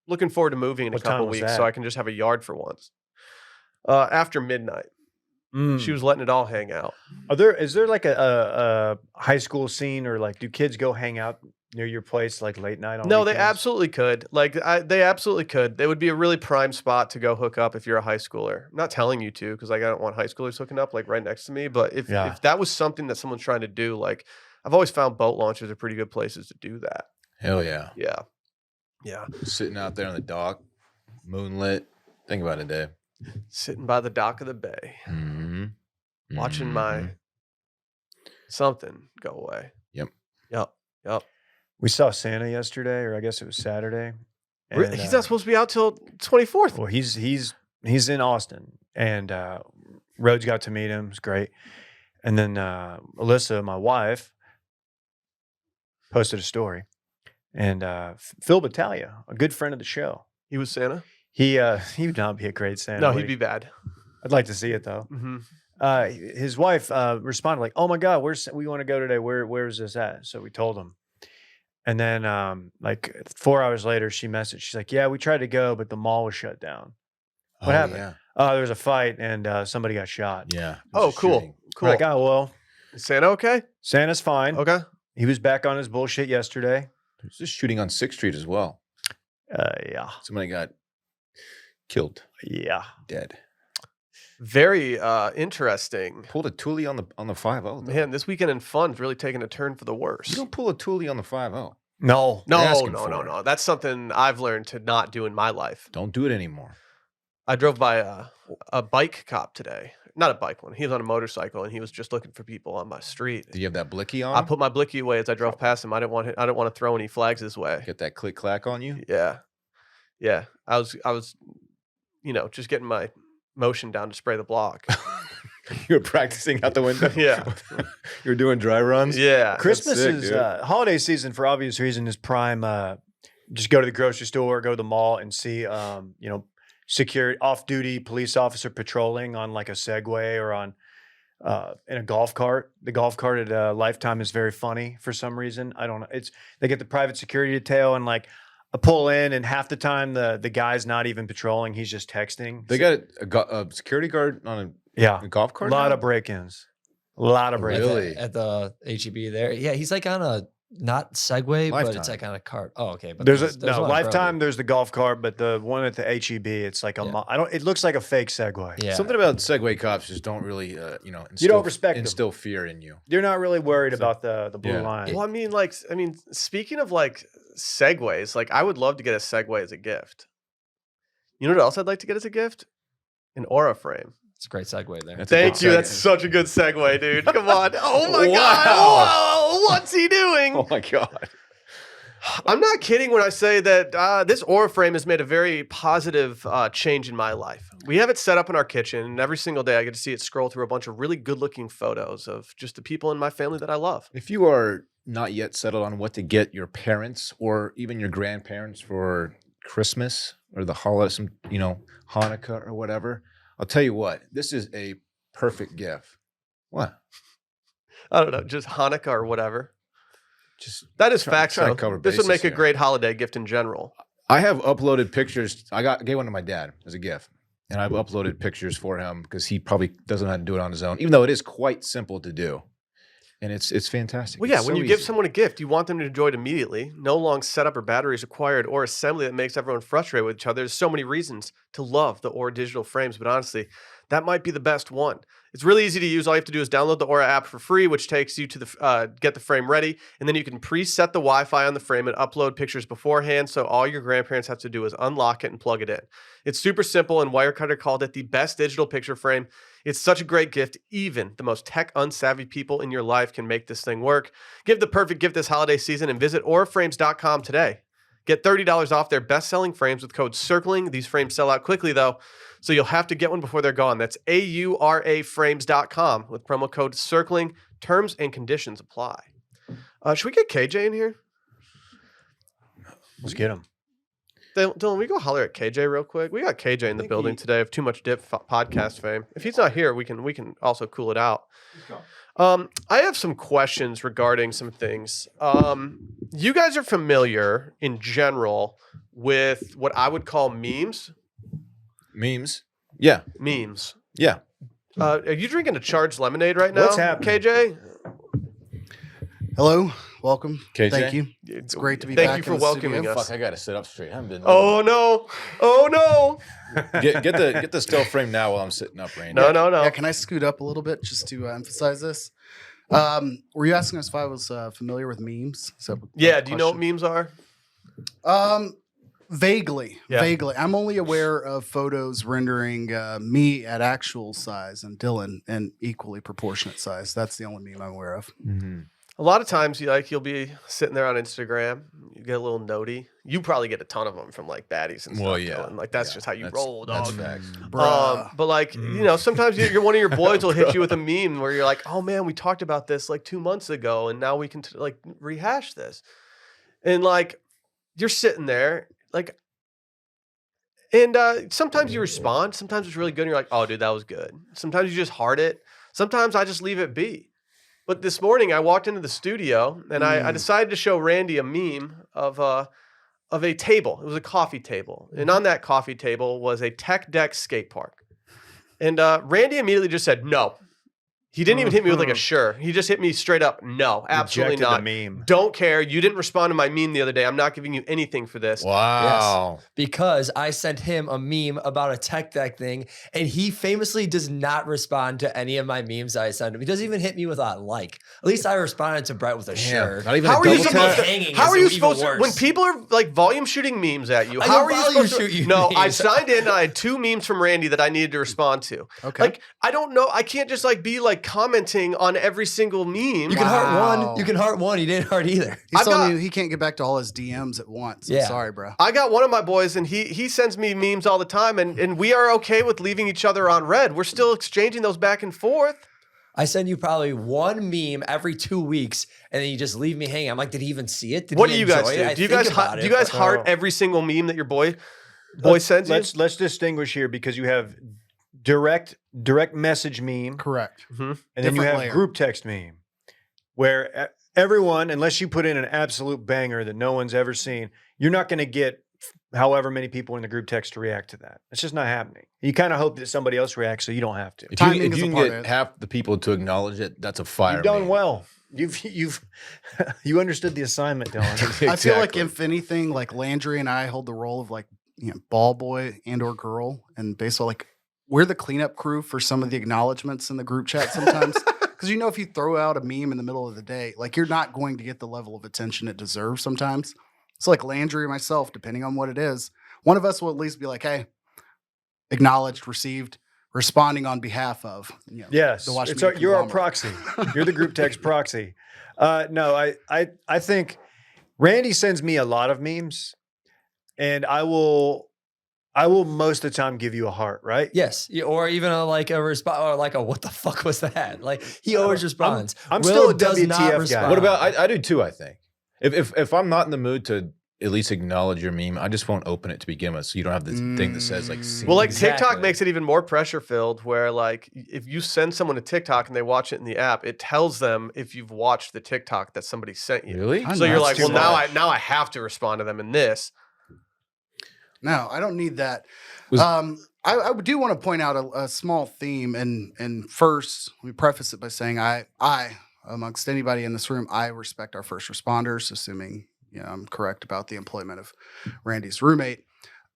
looking forward to moving in What a couple time was weeks that? so I can just have a yard for once. After midnight, she was letting it all hang out. Is there like a high school scene, or like do kids go hang out near your place like late night on No, they weekends? absolutely could. They absolutely could. They would be a really prime spot to go hook up if you're a high schooler. I'm not telling you to because I don't want high schoolers hooking up like right next to me. But if that was something that someone's trying to do, like I've always found boat launches are pretty good places to do that. Hell yeah. Yeah. Sitting out there on the dock, moonlit. Think about it, Dave. Sitting by the dock of the bay, Mm-hmm. watching my something go away. Yep. We saw Santa yesterday, or I guess it was Saturday. He's not supposed to be out till 24th. Well, he's in Austin, and Rhodes got to meet him. It's great. And then Alyssa, my wife, posted a story, and Phil Battaglia, a good friend of the show, He was Santa. he would not be a great Santa. No, would he'd he? be bad. I'd like to see it though. Mm-hmm. His wife responded like, "Oh my God, we want to go today. Where's this at?" So we told him, And then like 4 hours later, she messaged. She's like, "Yeah, we tried to go, but the mall was shut down. What happened? Yeah. Oh, there was a fight and somebody got shot." Yeah. Oh, cool. Shooting. We're like, "Oh well, Is Santa okay? Santa's fine. Okay. He was back on his bullshit yesterday." There's this shooting on 6th Street as well. Yeah, Somebody got killed, yeah. dead. Very interesting. Pulled a toolie on the 5-0. though. Man, this weekend in fun's really taking a turn for the You worse. don't pull a toolie on the 5-0. No, No, asking no, for no, it. no. That's something I've learned to not do in my life. Don't do it anymore. I drove by a bike cop today. Not a bike one. He was on a motorcycle and he was just looking for people on my street. Do you have that blicky on? I put my blicky away as I drove past him. I didn't want to throw any flags his way. Get that click clack on you? Yeah. Yeah. I was just getting my motion down to spray the block. You were practicing out the window? Yeah. You were doing dry runs? Yeah. Christmas sick, is dude. holiday season for obvious reason is prime. Just go to the grocery store, go to the mall, and see security off-duty police officer patrolling on like a Segway or on in a golf cart. The golf cart at Lifetime is very funny for some reason. I don't know. They get the private security detail and like I pull in and half the time the guy's not even patrolling. He's just texting. They got a security guard on yeah, a golf a cart? lot now? of break-ins. A lot of break-ins. Really? At the HEB there. Yeah, he's like on a not Segway, but it's Lifetime. like on a cart. Oh, okay. But There's a lot of Lifetime. growth. There's the golf cart, but the one at the HEB, it's like a. Yeah. It looks like a fake Segway. Yeah. Something about Segway cops just don't really, don't respect them. instill fear in you. You're not really worried about the blue Yeah. line. Well, I mean, speaking of like Segways, like I would love to get a Segway as a gift. You know what else I'd like to get as a gift? An Aura frame. It's a great segue there. That's a Thank good you. segue. That's such a good segue, dude. Come on. Oh my Wow. God. Whoa, what's he doing? Oh my God. I'm not kidding when I say that this Aura frame has made a very positive change in my life. We have it set up in our kitchen, and every single day I get to see it scroll through a bunch of really good-looking photos of just the people in my family that I love. If you are not yet settled on what to get your parents or even your grandparents for Christmas or the holiday, Hanukkah or whatever, I'll tell you what, this is a perfect gift. What? I don't know, just Hanukkah or whatever. Just That is Try- facts, try to though. cover This would bases make a here. great holiday gift in general. I have uploaded pictures. Gave one to my dad as a gift, and I've uploaded pictures for him because he probably doesn't know how to do it on his own, even though it is quite simple to do, and it's fantastic. Well, yeah, It's when so you give easy. someone a gift, you want them to enjoy it immediately. No long setup or batteries required or assembly that makes everyone frustrated with each other. There's so many reasons to love the Aura digital frames, but honestly, that might be the best one. It's really easy to use. All you have to do is download the Aura app for free, which takes you to the get the frame ready, and then you can preset the Wi-Fi on the frame and upload pictures beforehand. So all your grandparents have to do is unlock it and plug it in. It's super simple, and Wirecutter called it the best digital picture frame. It's such a great gift. Even the most tech unsavvy people in your life can make this thing work. Give the perfect gift this holiday season and visit auraframes.com today. Get $30 off their best-selling frames with code CIRCLING. These frames sell out quickly, though, so you'll have to get one before they're gone. That's auraframes.com with promo code CIRCLING. Terms and conditions apply. Should we get KJ in here? Let's get him. Dylan, we go holler at KJ real quick. We got KJ in the building today of Too Much Dip podcast fame. If he's not here, we can also cool it out. I have some questions regarding some things. You guys are familiar in general with what I would call memes. Memes. Yeah, Memes. yeah. Are you drinking a charged lemonade right now? What's happening? KJ? Hello, welcome. KJ? Thank you. It's great to be Thank back you for in the welcoming studio. us. Fuck, I gotta sit up straight. I haven't been. Oh no! Oh no! Get the still frame now while I'm sitting up, Randy. No! Yeah, can I scoot up a little bit just to emphasize this? Were you asking us if I was familiar with memes? Yeah. Do you know what memes are? Vaguely, Yeah. vaguely. I'm only aware of photos rendering me at actual size and Dylan in equally proportionate size. That's the only meme I'm aware of. Mm-hmm. A lot of times, you'll be sitting there on Instagram, you get a little notey. You probably get a ton of them from like baddies and stuff. Well, yeah. Dylan. Like that's Yeah. just how you That's- roll, That's dog. facts. Bruh. But like sometimes you're one of your boys will hit you with a meme where you're like, oh man, we talked about this like 2 months ago, and now we can like rehash this. And like you're sitting there, like, and sometimes you respond. Sometimes it's really good, and you're like, oh dude, that was good. Sometimes you just heart it. Sometimes I just leave it be. But this morning I walked into the studio and I decided to show Randy a meme of a table. It was a coffee table. And on that coffee table was a tech deck skate park. And Randy immediately just said, no. He didn't even hit me with like a sure. He just hit me straight up. No, absolutely Rejected not. the meme. Don't care. You didn't respond to my meme the other day. I'm not giving you anything for this. Wow. Because I sent him a meme about a tech deck thing, and he famously does not respond to any of my memes I send him. He doesn't even hit me with a like. At least I responded to Brett with a sure. Not even How a are you double supposed tap? to? How are you supposed to? When people are like volume shooting memes at you, how are you supposed to? shoot you No, I memes. signed in. And I had 2 memes from Randy that I needed to respond to. Okay. Like I don't know. I can't just like be like commenting on every single meme. You can heart one. You can heart one. You didn't heart either. He's I've telling got- you he can't get back to all his DMs at once. Yeah. I'm sorry, bro. I got one of my boys, and he sends me memes all the time, and we are okay with leaving each other on red. We're still exchanging those back and forth. I send you probably one meme every 2 weeks, and then you just leave me hanging. I'm like, did he even see it? Did What he do you guys enjoy do? it? I Do you think guys about do it, you guys but- heart every single meme that your boy sends you? Let's distinguish here because you have direct message meme, Correct. and then you Different have layer. group text meme, where everyone, unless you put in an absolute banger that no one's ever seen, you're not going to get however many people in the group text to react to that. It's just not happening. You kind of hope that somebody else reacts so you don't have to. If Timing you is a can part of get it. half the people to acknowledge it, that's a fire. You've done meme. well. You've you understood the assignment, Dylan. I feel like Exactly. if anything, like Landry and I hold the role of like ball boy and or girl, and basically like we're the cleanup crew for some of the acknowledgments in the group chat sometimes. Because if you throw out a meme in the middle of the day, like you're not going to get the level of attention it deserves sometimes. So like Landry or myself, depending on what it is, one of us will at least be like, hey, acknowledged, received, responding on behalf of. Yes, the Watch it's Media you're our conglomerate. proxy. You're the group text proxy. No, I think Randy sends me a lot of memes, and I will most of the time give you a heart, right? Yes, or even a response, or like a what the fuck was that? Like he always responds. I'm Will still a does not WTF guy. respond. What about I do too, I think. If I'm not in the mood to at least acknowledge your meme, I just won't open it to begin with. So you don't have this thing that says like Well, like Exactly. TikTok makes it even more pressure filled where like if you send someone a TikTok and they watch it in the app, it tells them if you've watched the TikTok that somebody sent you. really? I So know, you're that's like, too well, much. now I have to respond to them in this. No, I don't need that. Was- I do want to point out a small theme, and first, let me preface it by saying I, amongst anybody in this room, I respect our first responders, assuming I'm correct about the employment of Randy's roommate.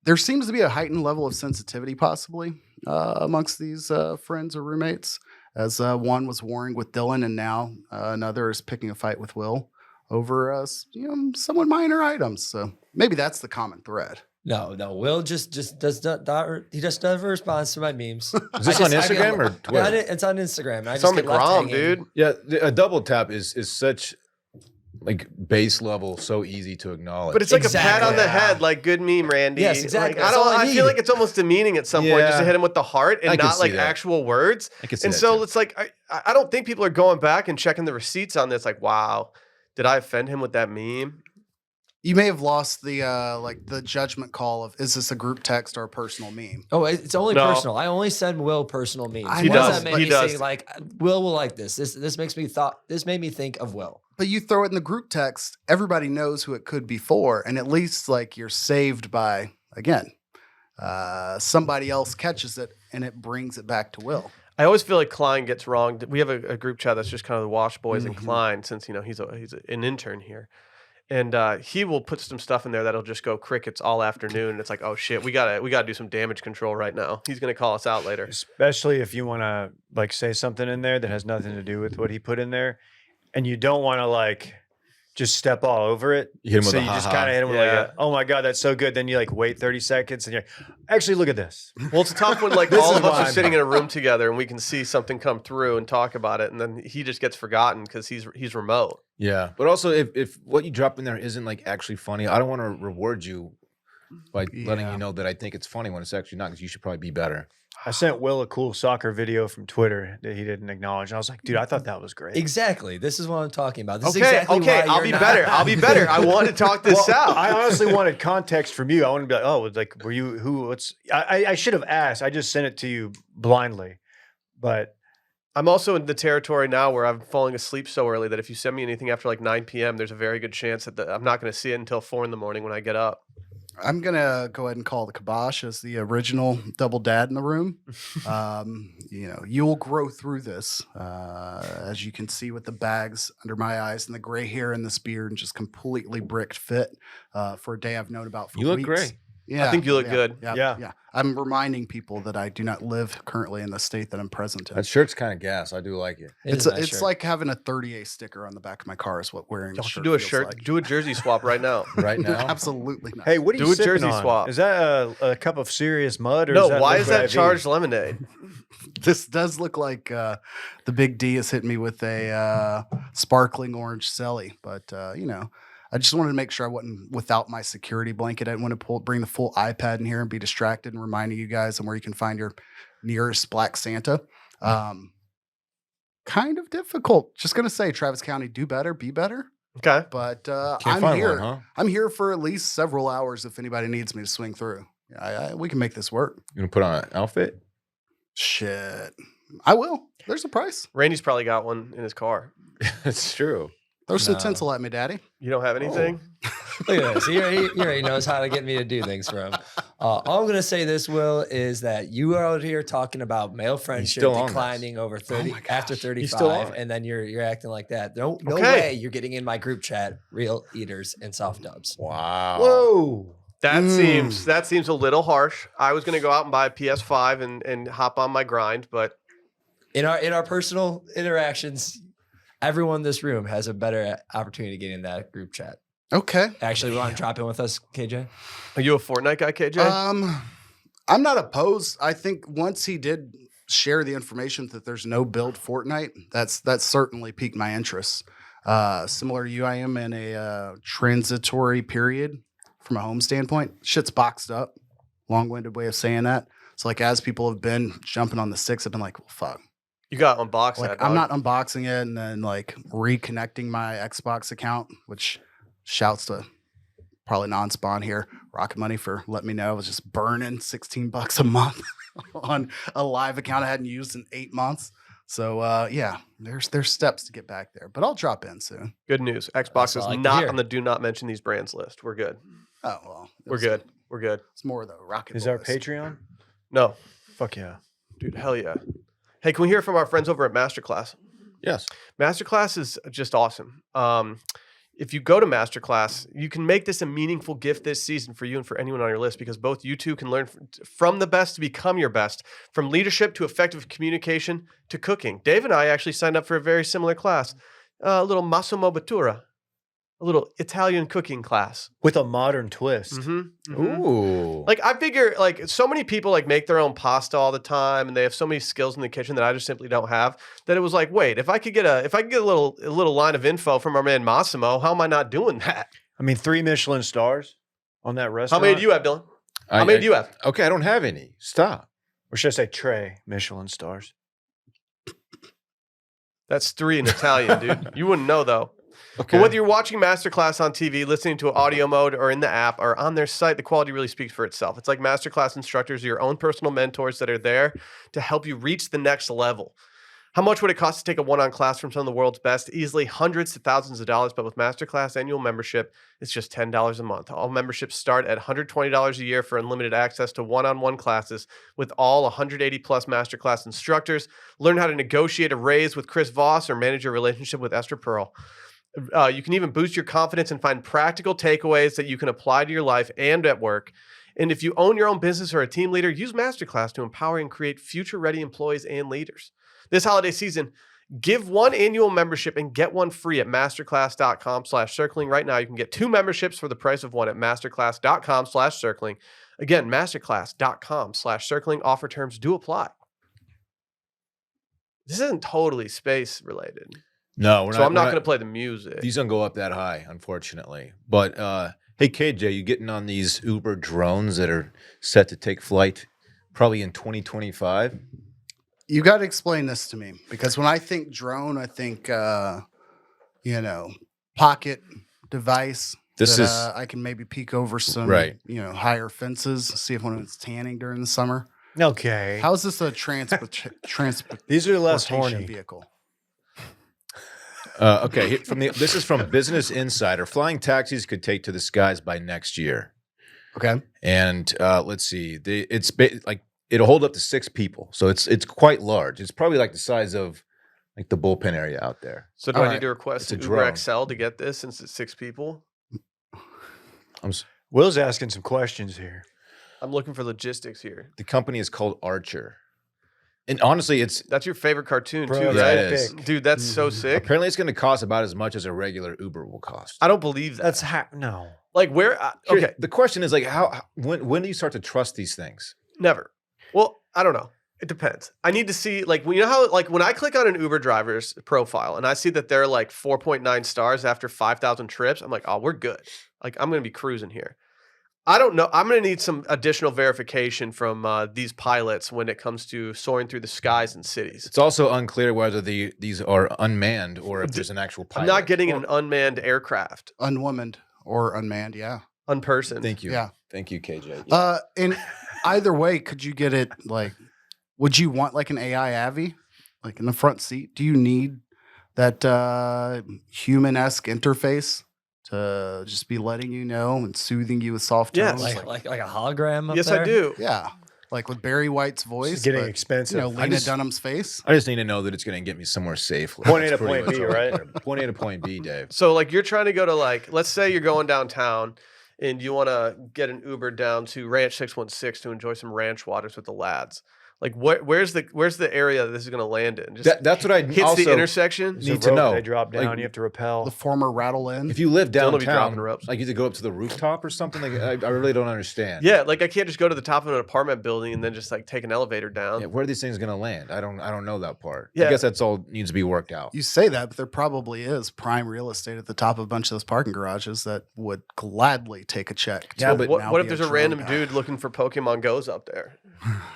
There seems to be a heightened level of sensitivity, possibly amongst these friends or roommates, as one was warring with Dylan, and now another is picking a fight with Will over somewhat minor items. So maybe that's the common thread. No, Will just does not. He just never responds to my memes. Is this on Instagram or Twitter? It's on Instagram. I It's just on the get left Grom, hanging. dude. Yeah, a double tap is such like base level, so easy to acknowledge. But it's like a pat on the Exactly. head, like good meme, Randy. Yes, exactly. Like, That's all I I feel need. like it's almost demeaning at some point just to Yeah. hit him with the heart I and can not like see that. actual words. I can see And that so too. it's like I don't think people are going back and checking the receipts on this. Like, wow, did I offend him with that meme? You may have lost the judgment call of is this a group text or a personal meme? Oh, it's only No. personal. I only send Will personal memes. I He Ones does. that make He me does. think, like Will like this. This makes me thought. This made me think of Will. But you throw it in the group text, everybody knows who it could be for, and at least like you're saved by again somebody else catches it and it brings it back to Will. I always feel like Klein gets wronged. We have a group chat that's just kind of the Wash Boys and Mhm. Klein, since he's an intern here, and he will put some stuff in there that'll just go crickets all afternoon. And it's like, oh shit, we gotta do some damage control right now. He's gonna call us out later. Especially if you want to like say something in there that has nothing to do with what he put in there, and you don't want to like just step all over it. You hit him with so a you just ha-ha. kind of hit him with Yeah. like, oh my god, that's so good. Then you like wait 30 seconds, and you're actually look at this. Well, it's tough when like This all is of us are mine. sitting in a room together and we can see something come through and talk about it, and then he just gets forgotten because he's remote. Yeah, but also if what you drop in there isn't like actually funny, I don't want to reward you by letting Yeah. you know that I think it's funny when it's actually not, because you should probably be better. I sent Will a cool soccer video from Twitter that he didn't acknowledge. And I was like, dude, I thought that was great. Exactly. This is what I'm talking about. This is Okay, exactly okay, why I'll you're be not- better. I'll be better. I want to talk this Well, out. I honestly wanted context from you. I wanted to be like, oh, like, were you who? What's? I should have asked. I just sent it to you blindly, but I'm also in the territory now where I'm falling asleep so early that if you send me anything after like 9 p.m., there's a very good chance that I'm not going to see it until 4 in the morning when I get up. I'm gonna go ahead and call the kibosh as the original double dad in the room. You'll grow through this, as you can see with the bags under my eyes and the gray hair and this beard and just completely bricked fit for a day I've known about for You look weeks. great. Yeah, I think you look good. Yeah. I'm reminding people that I do not live currently in the state that I'm present in. That shirt's kind of gas. I do like it. It's is a nice it's shirt. like having a 30A sticker on the back of my car is what wearing. Y'all this should shirt do a feels shirt, like. do a jersey swap right now. Right now. Absolutely not. Hey, what are Do you a sipping jersey on? swap. Is that a cup of serious mud? Or No, is that why is liquid that IV? charged lemonade? This does look like the big D has hit me with a sparkling orange celly, but I just wanted to make sure I wasn't without my security blanket. I didn't want to bring the full iPad in here and be distracted and reminding you guys on where you can find your nearest Black Santa. Kind of difficult. Just gonna say, Travis County, do better, be better. Okay. But Can't I'm find here. one, huh? I'm here for at least several hours if anybody needs me to swing through. We can make this work. You gonna put on an outfit? Shit, I will. There's a price. Randy's probably got one in his car. That's true. Throw some No. tinsel at me, Daddy. You don't have anything? Look at this. He already knows how to get me to do things for him. All I'm going to say this, Will, is that you are out here talking about male friendship still on declining over 30 my after gosh. He's still 35, on. and then you're acting like that. No Okay. way you're getting in my group chat, real eaters and soft dubs. Wow. Whoa. That seems a little harsh. I was going to go out and buy a PS5 and hop on my grind, but In our personal interactions, everyone in this room has a better opportunity to get in that group chat. Okay. Actually, you want to drop in with us, KJ? are you a Fortnite guy, KJ? I'm not opposed. I think once he did share the information that there's no build Fortnite, that's certainly piqued my interest. Similar to you, I am in a transitory period from a home standpoint. Shit's boxed up. Long-winded way of saying that. So like as people have been jumping on the sticks, I've been like, well, fuck. You got to unbox Like that. I'm dog. not unboxing it and then like reconnecting my Xbox account, which shouts to probably non-spawn here. Rocket Money for letting me know I was just burning $16 a month on a live account I hadn't used in 8 months. So yeah, there's steps to get back there, but I'll drop in soon. Good news. That's Xbox all is I can not hear. on the do not mention these brands list. We're good. Oh well, We're good. We're good. It's more of the Rocket. Is our Boys. Patreon? No, Fuck yeah. dude, hell yeah. Hey, can we hear from our friends over at Masterclass? Yes. Masterclass is just awesome. If you go to Masterclass, you can make this a meaningful gift this season for you and for anyone on your list because both you two can learn from the best to become your best, from leadership to effective communication to cooking. Dave and I actually signed up for a very similar class, a little Massimo Bottura, a little Italian cooking class. With a modern twist. Ooh. Like I figure, like so many people like make their own pasta all the time, and they have so many skills in the kitchen that I just simply don't have. That it was like, wait, if I could get a little line of info from our man Massimo, how am I not doing that? I mean, 3 Michelin stars on that How restaurant. many do you have, Dylan? How many do you have? Okay, I don't have any. Stop. Or should I say Trey Michelin stars? That's 3 in Italian, dude. You wouldn't know though. Okay. But whether you're watching Masterclass on TV, listening to audio mode, or in the app, or on their site, the quality really speaks for itself. It's like Masterclass instructors are your own personal mentors that are there to help you reach the next level. How much would it cost to take a one-on class from some of the world's best? Easily hundreds to thousands of dollars, but with Masterclass annual membership, it's just $10 a month. All memberships start at $120 a year for unlimited access to one-on-one classes with all 180 plus Masterclass instructors. Learn how to negotiate a raise with Chris Voss or manage your relationship with Esther Pearl. You can even boost your confidence and find practical takeaways that you can apply to your life and at work. And if you own your own business or a team leader, use Masterclass to empower and create future-ready employees and leaders. This holiday season, give one annual membership and get one free at masterclass.com/circling. Right now, you can get 2 memberships for the price of one at masterclass.com/circling. Again, masterclass.com/circling. Offer terms do apply. This isn't totally space related. No, we're So not. I'm not we're going to play the music. These don't go up that high, unfortunately. But hey, KJ, you getting on these Uber drones that are set to take flight probably in 2025? You got to explain this to me because when I think drone, I think pocket device. This that, is I can maybe peek over some Right. higher fences, see if one of it's tanning during the summer. Okay. How is this a transportation These are less horny. vehicle? Okay, this is from Business Insider. Flying taxis could take to the skies by next year. Okay. And let's see, it'll hold up to 6 people, so it's quite large. It's probably like the size of like the bullpen area out there. So do All I right. need to request It's a an Uber drone. XL to get this since it's 6 people? Will's asking some questions here. I'm looking for logistics here. The company is called Archer, and honestly, That's your favorite cartoon Bro, too, that's right? it is. Dude, that's so sick. apparently it's going to cost about as much as a regular Uber will cost. I don't believe that. That's no. like where. Here, Okay, the question is like, when do you start to trust these things? never. Well, I don't know. It depends. I need to see like you know how like when I click on an Uber driver's profile and I see that they're like 4.9 stars after 5,000 trips. I'm like, oh, we're good. Like I'm gonna be cruising here. I don't know. I'm going to need some additional verification from these pilots when it comes to soaring through the skies in cities. It's also unclear whether these are unmanned or if there's an actual pilot. I'm not getting an unmanned aircraft, Unwomaned or unmanned. Yeah. unpersoned. Thank you. Yeah. Thank you, KJ. And either way, could you get it like, would you want like an AI Avi, like in the front seat? Do you need that human-esque interface to just be letting you know and soothing you with soft Yes. tones? Like a hologram. Up Yes, there? I do. Yeah, like with Barry White's voice, It's getting but, expensive. You know, Lena just- Dunham's face. I just need to know that it's going to get me somewhere safe. Point A That's to pretty point much B, all I right? care about. Point A to point B, Dave. So, like, you're trying to go to, like, let's say you're going downtown and you want to get an Uber down to Ranch 616 to enjoy some ranch waters with the lads. Like, where's the area that this is going to land in? Just That's what I hits also the intersection. There's a need to rope know. They drop down. Like, You have to rappel. The former Rattle Inn. If you live Dylan will be downtown, dropping ropes. like you have to go up to the rooftop or something. Like I really don't understand. Yeah, like I can't just go to the top of an apartment building and then just like take an elevator down. Yeah, where are these things going to land? I don't know that part. Yeah. I guess that's all needs to be worked out. You say that, but there probably is prime real estate at the top of a bunch of those parking garages that would gladly take a check. Yeah, to but now what if be there's a drone random guy. dude looking for Pokemon Go's up there?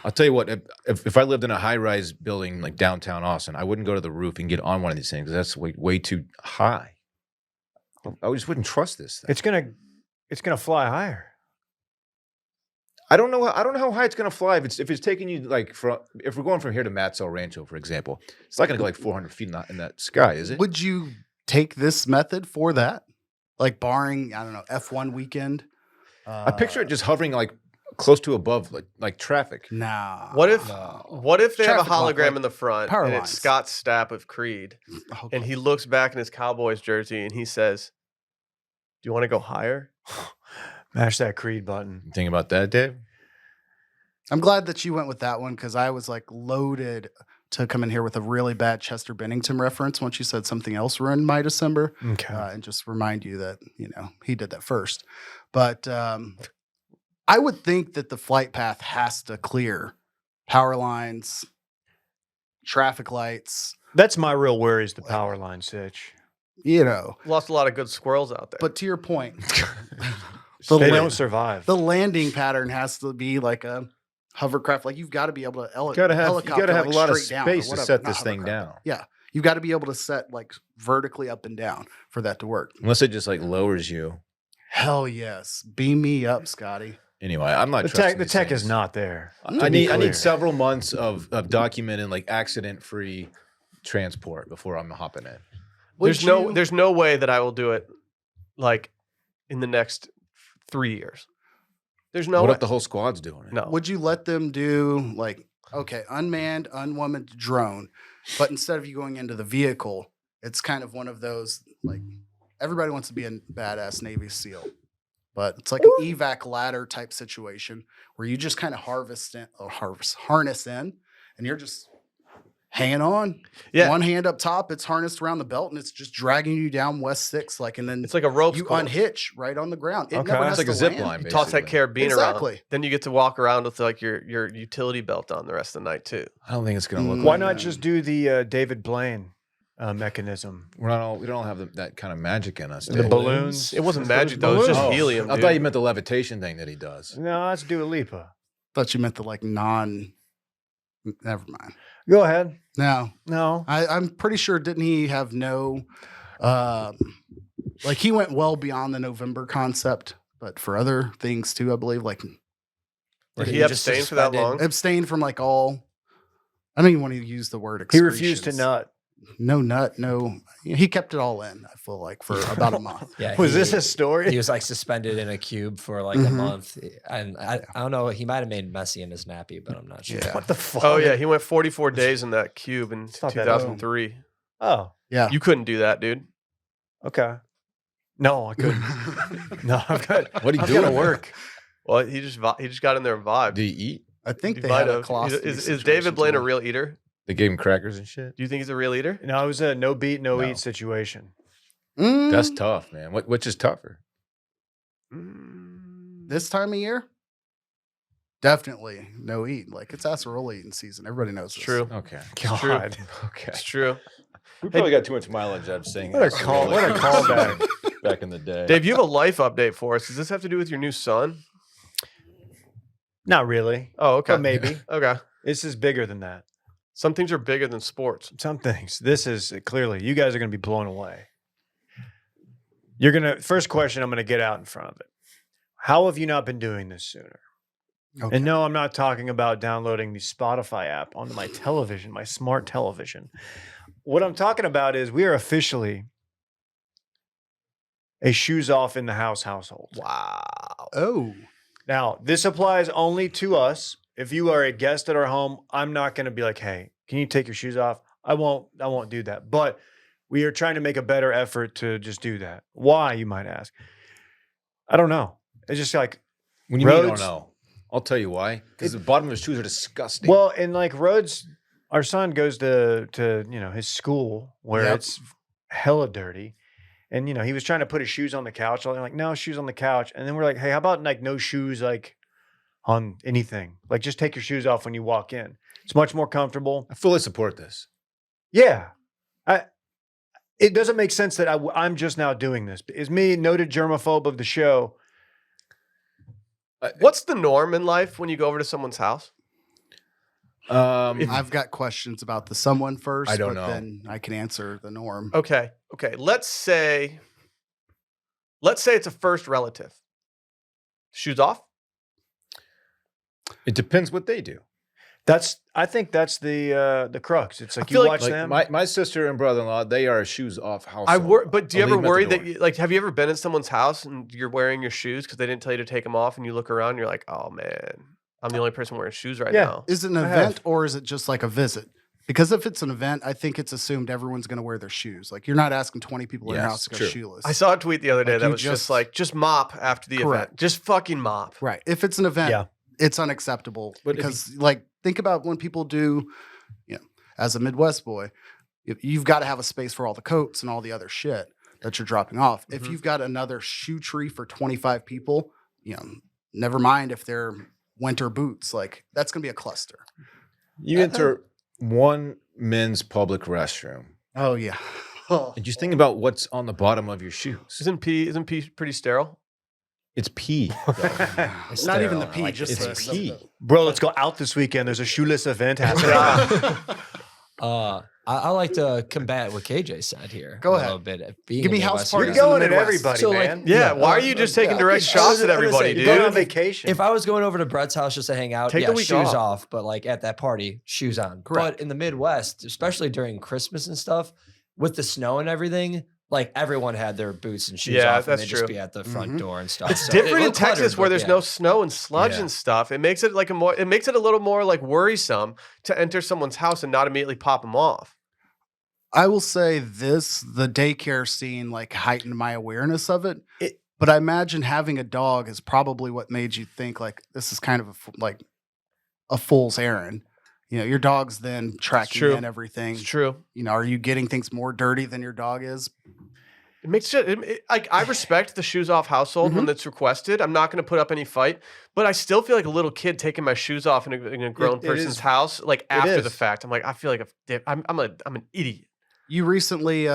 I'll tell you what. If I lived in a high-rise building like downtown Austin, I wouldn't go to the roof and get on one of these things because that's way too high. I just wouldn't trust this thing. It's gonna fly higher. I don't know how high it's going to fly. If it's taking you like if we're going from here to Matsell Rancho, for example, it's not going to go like 400 feet in that sky, is it? Would you take this method for that? Like barring, I don't know, F1 weekend? I picture it just hovering like close to above like traffic. Nah. What if no. what if they have a Traffic light, hologram like in the front power and lines. it's Scott Stapp of Creed Okay. and he looks back in his Cowboys jersey and he says, "Do you want to go higher?" Mash that Creed button. You think about that, Dave? I'm glad that you went with that one because I was like loaded to come in here with a really bad Chester Bennington reference once you said something else ruined my December. Okay. And just remind you that, he did that first. But I would think that the flight path has to clear power lines, traffic lights, That's my real worry is the power line sitch. Lost a lot of good squirrels out there. But to your point, They la- don't survive. the landing pattern has to be like a hovercraft. Like you've got to be able to You gotta have like a lot of straight down or space to whatever, set not this thing hovercraft. down. Yeah. You've got to be able to set like vertically up and down for that to work. Unless it just like lowers you. Hell yes. Beam me up, Scotty. Anyway, I'm not the trusting tech these is things. not there. I be clear. need several months of documenting like accident-free transport before I'm hopping in. there's no way that I will do it like in the next 3 years. There's no What way. if the whole squad's doing it? No. Would you let them do like, okay, unmanned, unwomaned drone, but instead of you going into the vehicle, it's kind of one of those like everybody wants to be a badass Navy SEAL, but it's like an evac ladder type situation where you just kind of harness in, and you're just hanging on. Yeah. One hand up top, it's harnessed around the belt, and it's just dragging you down West 6, like, and then It's like a rope you course. unhitch right on the ground. It Okay. never It's has like a to zip land. line, You toss that basically. carabiner Exactly. around. Then you get to walk around with like your utility belt on the rest of the night too. I don't think it's going to look Mm. Why like not that. just do the David Blaine mechanism? We don't have that kind of magic in us. The Dave. balloons. It wasn't magic though. It was just Oh, helium. I Dude. thought you meant the levitation thing that he does. No, that's Dua Lipa. Thought you meant the like never mind. Go ahead. No, No. I'm pretty sure, didn't he have no, like he went well beyond the November concept, but for other things too, I believe, like Did Or he you just abstain for that suspended- long? Abstain from like all. I don't even want to use the word. He refused to excretions. nut. No nut. No. He kept it all in. I feel like for about a month. Yeah, Was he- this a story? He was like suspended in a cube for like a Mhm. month, and I don't know. He might have made Messi in his nappy, but I'm not sure. Yeah. What the fuck? Oh yeah, he went 44 days in that cube in It's not that 2003. Oh, Yeah. You couldn't do that, dude. okay. No, I couldn't. No, I've got. What do you I've do? got to work. Well, he just got in there and vibed. Do you eat? I think He they might had a have. colostomy Is situation David Blaine a too. real eater? They gave him crackers and shit. Do you think he's a real eater? No, it was a no beat, no No. eat situation. That's Mm, tough, man. Which is tougher? this time of year? Definitely no eat. Like it's casserole eating season. Everybody knows It's this. true. Okay. It's true. God. Okay. It's true. We probably got too much mileage out of saying What a that. call! What a callback. Back in the day. Dave, you have a life update for us. Does this have to do with your new son? Not really. Oh, okay. But maybe. Okay. This is bigger than that. Some things are bigger than sports. Some things. This is clearly, you guys are going to be blown away. You're going to, first question I'm going to get out in front of it. How have you not been doing this sooner? Okay. And no, I'm not talking about downloading the Spotify app onto my television, my smart television. What I'm talking about is we are officially a shoes off in the house household. Wow. Oh. Now, this applies only to us. If you are a guest at our home, I'm not going to be like, "Hey, can you take your shoes off?" I won't do that. But we are trying to make a better effort to just do that. Why, you might ask? I don't know. It's just like, When you mean you don't Roads- know, I'll tell you why. Because the bottom of his shoes are disgusting. well, and like Rhodes, our son goes to his school where Yep. it's hella dirty. And he was trying to put his shoes on the couch. I'm like, no shoes on the couch. And then we're like, hey, how about like no shoes like on anything? Like just take your shoes off when you walk in. It's much more comfortable. I fully support this. Yeah. It doesn't make sense that I'm just now doing this. Is me, noted germaphobe of the show. What's the norm in life when you go over to someone's house? I've got questions about the someone first. I don't but know. Then I can answer the norm. Okay. Let's say it's a first relative. Shoes off? It depends what they do. I think that's the crux. It's like feel you like- watch Like them. my sister and brother-in-law, they are a shoes off household. But do you I'll ever leave 'em at the worry door. that like have you ever been in someone's house and you're wearing your shoes because they didn't tell you to take them off and you look around and you're like, oh man, I'm the only person wearing shoes right Yeah. now. Is it an I have. event or is it just like a visit? Because if it's an event, I think it's assumed everyone's going to wear their shoes. Like you're not asking 20 people in your Yes, house to go true. shoeless. I saw a tweet the other day Like, that you was just just- like, just mop after the event. Correct. Just fucking mop. Right. If it's an event, Yeah. it's unacceptable. But if Because like think about when people do, as a Midwest boy, you've got to have a space for all the coats and all the other shit that you're dropping off. If Mhm. you've got another shoe tree for 25 people, never mind if they're winter boots, like that's going to be a cluster. You enter one men's public restroom Oh yeah. Oh. and just think about what's on the bottom of your shoes. Isn't pee pretty sterile? It's pee. It's Not even the sterile. pee, Like, just it's the- pee. Bro, let's go out this weekend. There's a shoeless event happening. I like to combat what KJ said here. Go a ahead. little bit. Being Give in me the house West parties You're in Coast. the going at Midwest. everybody, So, like, man. Yeah. Why are you just taking yeah, direct okay, shots I at was gonna everybody, say, dude? Going on vacation. If I was going over to Brett's house just to hang out, Take yeah, the week shoes off. off, but like at that party, shoes on. Correct. But in the Midwest, especially during Christmas and stuff, with the snow and everything, like everyone had their boots and shoes Yeah, off, and that's they'd just true. be at the front Mhm. door and stuff. It's So different it in looked cluttered, Texas where but there's yeah. no snow and sludge Yeah. and stuff. It makes it it makes it a little more like worrisome to enter someone's house and not immediately pop them off. I will say this: the daycare scene like heightened my awareness of it. It- But I imagine having a dog is probably what made you think like this is kind of like a fool's errand. Your dog's then tracking true. in everything. It's true. Are you getting things more dirty than your dog is? It makes like I respect the shoes off household when it's requested. I'm not going to put up any fight, but I still feel like a little kid taking my shoes off in a grown it person's is- house, like after the is. fact. I'm like, I feel like I'm an idiot. You recently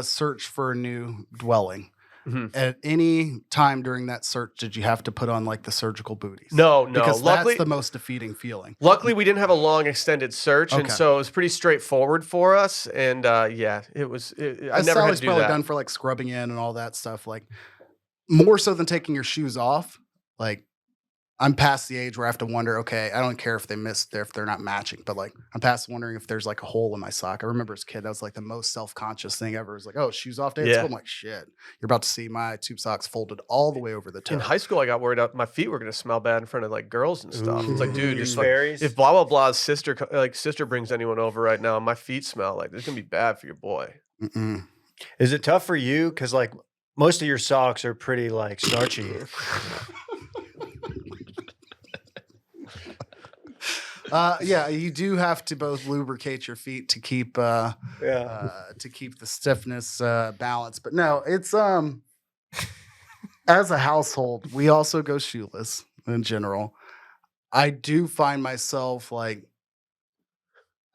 searched for a new dwelling. Mhm. At any time during that search, did you have to put on like the surgical booties? No. because Luckily, that's the most defeating feeling. luckily we didn't have a long extended search, and Okay. so it was pretty straightforward for us. And yeah, it was. I As never had Sally's to do probably that. done for like scrubbing in and all that stuff. Like more so than taking your shoes off. Like I'm past the age where I have to wonder, okay, I don't care if they missed if they're not matching, but like I'm past wondering if there's like a hole in my sock. I remember as a kid, that was like the most self-conscious thing ever. It was like, oh, shoes off day at Yeah. school. I'm like, shit, you're about to see my tube socks folded all the way over the toe. In high school, I got worried out my feet were gonna smell bad in front of like girls and stuff. It's like, dude, Ooh. just like, Fairies? if blah blah blah's sister brings anyone over right now, and my feet smell like it's gonna be bad for your boy. Mm-mm. Is it tough for you? Because like most of your socks are pretty like starchy. Yeah, you do have to both lubricate your feet to keep Yeah. the stiffness balanced. But no, it's as a household, we also go shoeless in general. I do find myself like,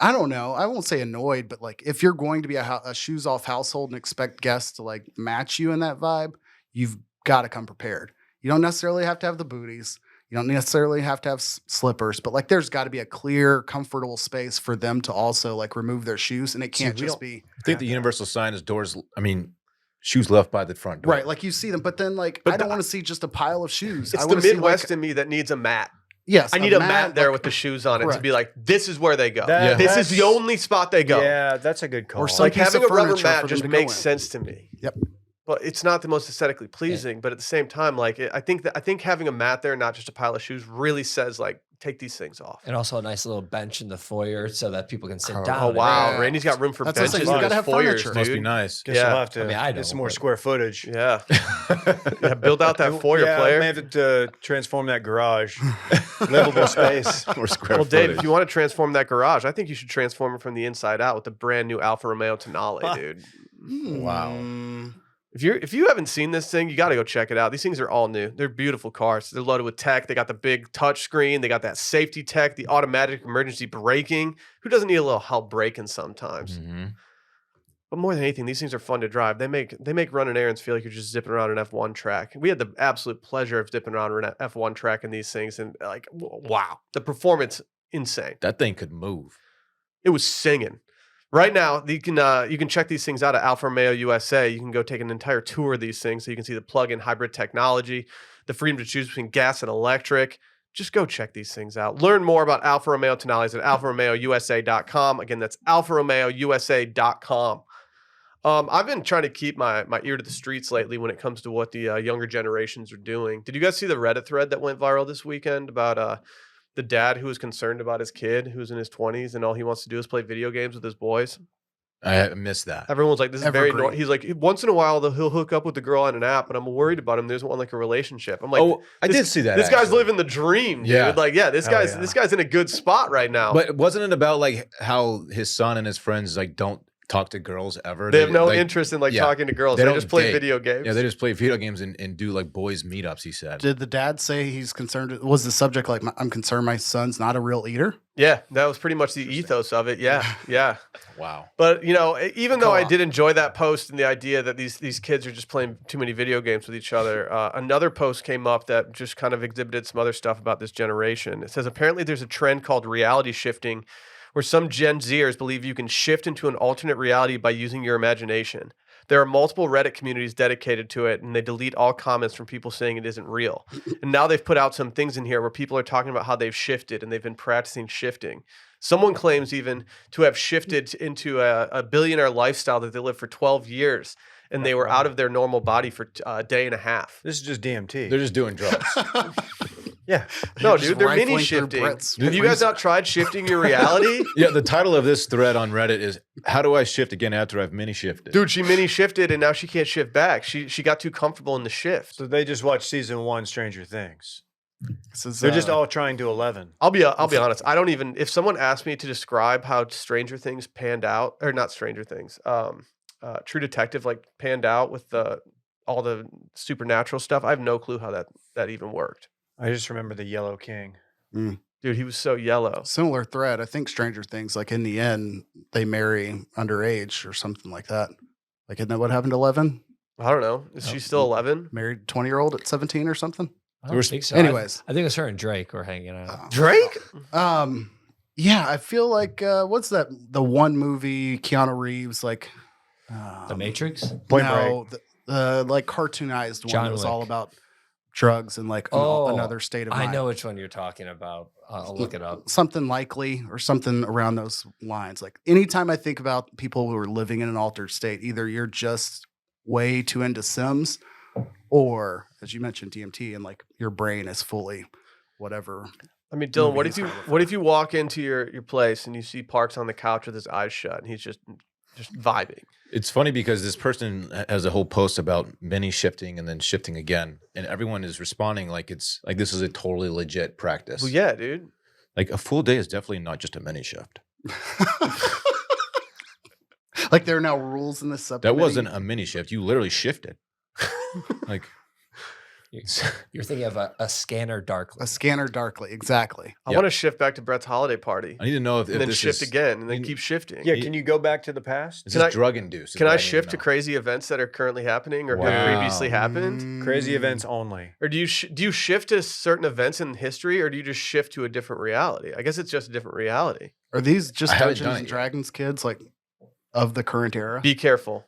I don't know, I won't say annoyed, but like if you're going to be a shoes off household and expect guests to like match you in that vibe, you've got to come prepared. You don't necessarily have to have the booties. You don't necessarily have to have slippers, but like there's got to be a clear, comfortable space for them to also like remove their shoes, and it can't we just don't- be I think the universal sign is doors. I mean, shoes left by the front door. right. Like you see them, but then like But I don't want to see just a pile of shoes. It's I the wanna see, Midwest like, in me that needs a mat. yes, I need a mat there like, with the shoes on it to correct. be like, this is where they go. That- This is the that's- only spot they go. Yeah, that's a good call. Or some Like piece having of a rubber furniture mat for them just to go makes in. sense to me. Yep. But it's not the most aesthetically pleasing. But at the same time, like I think having a mat there, not just a pile of shoes, really says like take these things off. And also a nice little bench in the foyer so that people can sit Oh, down. Oh wow, Yeah. Randy's got room for That's what I'm benches saying, in you his gotta have foyers, furniture. Must be dude. nice. Guess Yeah. I'll have to I mean, I get some don't, more but- square footage. Yeah, yeah. Build out that foyer, yeah, player. I may have to transform that garage. Livable space. Or square Well, Dave, footage. if you want to transform that garage, I think you should transform it from the inside out with the brand new Alfa Romeo Tonale, dude. Wow. Mm, If you haven't seen this thing, you got to go check it out. These things are all new. They're beautiful cars. They're loaded with tech. They got the big touch screen. They got that safety tech, the automatic emergency braking. Who doesn't need a little help braking sometimes? Mhm. But more than anything, these things are fun to drive. They make running errands feel like you're just zipping around an F1 track. We had the absolute pleasure of zipping around an F1 track in these things, and like, wow, the performance insane. That thing could move. It was singing. Right now, you can check these things out at Alfa Romeo USA. You can go take an entire tour of these things so you can see the plug-in hybrid technology, the freedom to choose between gas and electric. Just go check these things out. Learn more about Alfa Romeo Tonales at alfaromeousa.com. Again, that's alfaromeousa.com. I've been trying to keep my ear to the streets lately when it comes to what the younger generations are doing. Did you guys see the Reddit thread that went viral this weekend about the dad who was concerned about his kid who's in his 20s and all he wants to do is play video games with his boys? I missed that. Everyone's like, this is very Evergreen. he's like, once in a while he'll hook up with the girl on an app, but I'm worried about him. There's one like a relationship. I'm like, Oh, I this- did see that. this guy's actually. living the dream, dude. Yeah. Like, yeah, this Hell guy's yeah. this guy's in a good spot right now. But wasn't it about like how his son and his friends like don't talk to girls ever? they have no like, interest in like yeah. talking to girls. They They don't just play date. video games. Yeah, they just play video games and do like boys meetups. He said. did the dad say he's concerned? Was the subject like, I'm concerned my son's not a real eater? Yeah, that was pretty much the ethos of it. Yeah, yeah. Wow. But even though I Co-op. did enjoy that post and the idea that these kids are just playing too many video games with each other, another post came up that just kind of exhibited some other stuff about this generation. It says apparently there's a trend called reality shifting, where some Gen Zers believe you can shift into an alternate reality by using your imagination. There are multiple Reddit communities dedicated to it, and they delete all comments from people saying it isn't real. And now they've put out some things in here where people are talking about how they've shifted and they've been practicing shifting. Someone claims even to have shifted into a billionaire lifestyle that they lived for 12 years, and they were out of their normal body for a day and a half. This is just DMT. They're just doing drugs. yeah. No, Just dude, they're rifling mini through shifting. Brett's Have you guys freezer. not tried shifting your reality? Yeah, the title of this thread on Reddit is "How do I shift again after I've mini shifted?" Dude, she mini shifted and now she can't shift back. She got too comfortable in the shift. So they just watched season 1 Stranger Things. This is, They're just all trying to 11. I'll be honest. I don't even if someone asked me to describe how Stranger Things panned out, or not Stranger Things, True Detective like panned out with all the supernatural stuff. I have no clue how that even worked. I just remember the Yellow King. Dude, he was so yellow. similar thread. I think Stranger Things, like in the end, they marry underage or something like that. Like, isn't that what happened to 11? I don't know. Is she still 11? Married 20-year-old at 17 or something? I don't think so. Anyways. I think it was her and Drake were hanging out. Drake? Yeah, I feel like what's that? The one movie Keanu Reeves like The Matrix? Point no, the like cartoonized one John that was all Wick. about drugs in like another state of mind. I know which one you're talking about. I'll look it up. Something likely or something around those lines. Like anytime I think about people who are living in an altered state, either you're just way too into Sims or, as you mentioned, DMT, and like your brain is fully whatever. I mean, Dylan, movie is gonna what if you walk into your place and you see Parks on the couch with his eyes shut and he's just vibing? It's funny because this person has a whole post about mini shifting and then shifting again, and everyone is responding like it's like this is a totally legit practice. Well, yeah, dude. Like a full day is definitely not just a mini shift. Like there are now rules in this That subcommittee. wasn't a mini shift. You literally shifted. Like You're thinking of a scanner darkly. A scanner darkly, exactly. I want to shift back to Brett's holiday party I need to know if and then this shift is, again and then you- keep shifting. Yeah, can you go back to the past? Is Can this I- drug induced? Can I shift to crazy events that are currently happening or have previously happened? Crazy events only. Or do you shift to certain events in history, or do you just shift to a different reality? I guess it's just a different reality. Are these just I haven't Dungeons done and it yet. Dragons kids like of the current era? Be careful.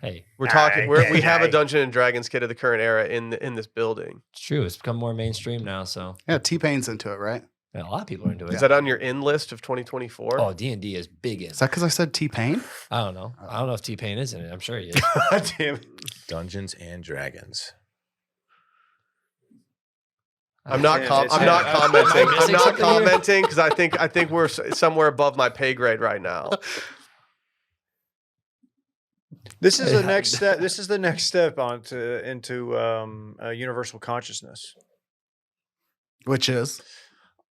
Hey, We're talking. We have a Dungeons and Dragons kid of the current era in this building. it's true. It's become more mainstream now. So Yeah, T-Pain's into it, right? a lot of people are into it. Is that on your in list of 2024? Oh, D&D is big in. Is that because I said T-Pain? I don't know. I don't know if T-Pain is in it. I'm sure he is. God damn it. Dungeons and Dragons. I'm not. Yeah, I'm it's- not Am I commenting. I'm missing not something here? commenting because I think we're somewhere above my pay grade right now. This is the next step. This is the next step into universal consciousness. Which is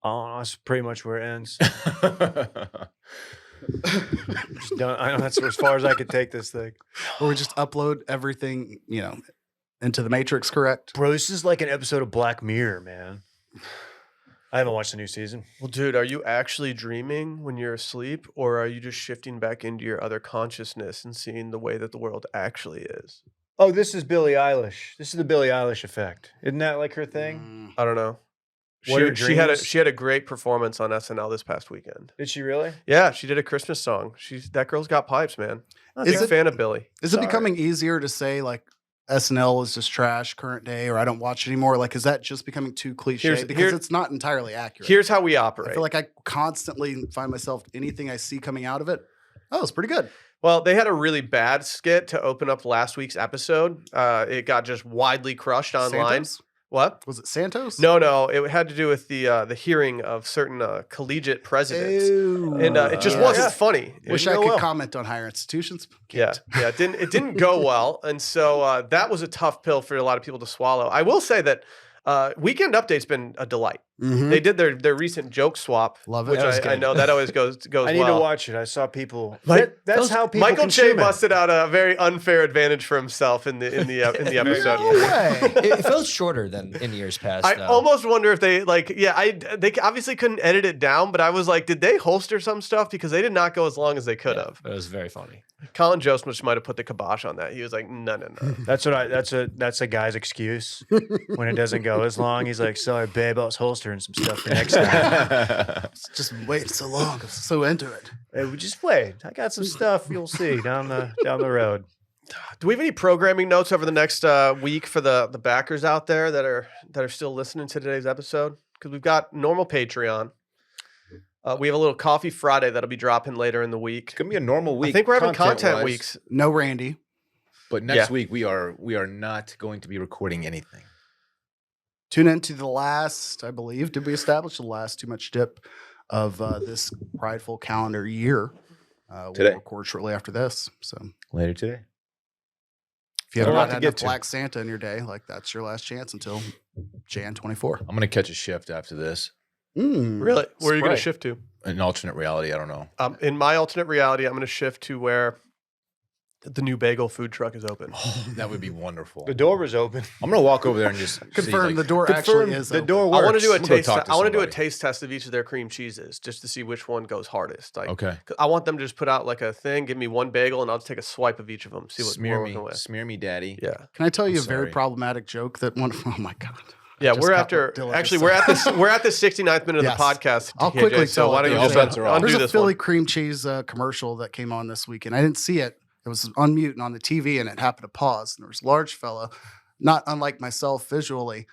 Oh, that's pretty much where it ends. Just don't, I know that's as far as I could take this thing. where we just upload everything, into the Matrix, correct? Bro, this is like an episode of Black Mirror, man. I haven't watched the new season. Well, dude, are you actually dreaming when you're asleep, or are you just shifting back into your other consciousness and seeing the way that the world actually is? Oh, this is Billie Eilish. This is the Billie Eilish effect. Isn't that like her thing? I don't know. What are She had a dreams? great performance on SNL this past weekend. Did she really? Yeah, she did a Christmas song. That girl's got pipes, man. I'm a Is big it- fan of Billy. Is it becoming easier to say like SNL is just trash current day or I don't watch it anymore? Like, is that just becoming too cliche? Because it's not entirely accurate. Here's how we I operate. feel like I constantly find myself anything I see coming out of it. Oh, it's pretty good. Well, they had a really bad skit to open up last week's episode. It got just widely crushed online. Santos? What? Was it Santos? No, it had to do with the hearing of certain collegiate presidents, and it just Yeah. wasn't funny. Wish It- I could comment on higher institutions. Yeah, Can't. it didn't go well, and so that was a tough pill for a lot of people to swallow. I will say that Weekend Update's been a delight. Mhm. They did their recent joke swap, Love it. which That was I good. know that always goes I need well. to watch it. I saw people. Like, that's how people Michael Che consume it. busted out a very unfair advantage for himself in the episode. No way. It felt shorter than in years past. I though. almost wonder if they they obviously couldn't edit it down, but I was like, did they holster some stuff because they did not go as long as they could Yeah, have. but it was very funny. Colin Jost might have put the kibosh on that. He was like, no. That's that's a guy's excuse when it doesn't go as long. He's like, sorry, babe, I was holstering some stuff for next time. Just wait so long. I'm so into it. Hey, we just wait. I got some stuff you'll see down the road. Do we have any programming notes over the next week for the backers out there that are still listening to today's episode? Because we've got normal Patreon. We have a little Coffee Friday that'll be dropping later in the week. It's gonna be a normal week. I think we're having content content-wise, weeks. No Randy. But next Yeah. week we are not going to be recording anything. Tune into the last, I believe, did we establish the last Too Much Dip of this prideful calendar year? Today. We'll record shortly after this. So Later today. if you have Got a lot not to had get enough to. Black Santa in your day, like that's your last chance until Jan 24. I'm gonna catch a shift after this. Really? Where are you going Sprite. to shift to? An alternate reality. I don't know. In my alternate reality, I'm going to shift to where the new bagel food truck is open. Oh, that would be wonderful. The door was open. I'm gonna walk over there and just Confirm see, the door Confirm actually is the open. door I works. want to do a I'm gonna go taste. talk to I want to do a somebody. taste test of each of their cream cheeses just to see which one goes hardest. Like, Okay. 'cause I want them to just put out like a thing, give me one bagel, and I'll just take a swipe of each of them. See what Smear we're me, working with. smear me, daddy. Yeah, Can I tell you I'm a very sorry. problematic joke that one? Oh my god. yeah. just We're caught after. what Dylan Actually, just said. we're at the 69th minute Yes. of the podcast. I'll TKJ, quickly So tell why what don't you Dylan just said. Bets are off. undo There's a this Philly one? cream cheese commercial that came on this week, and I didn't see it. It was on mute and on the TV, and it happened to pause. And there was a large fella, not unlike myself visually,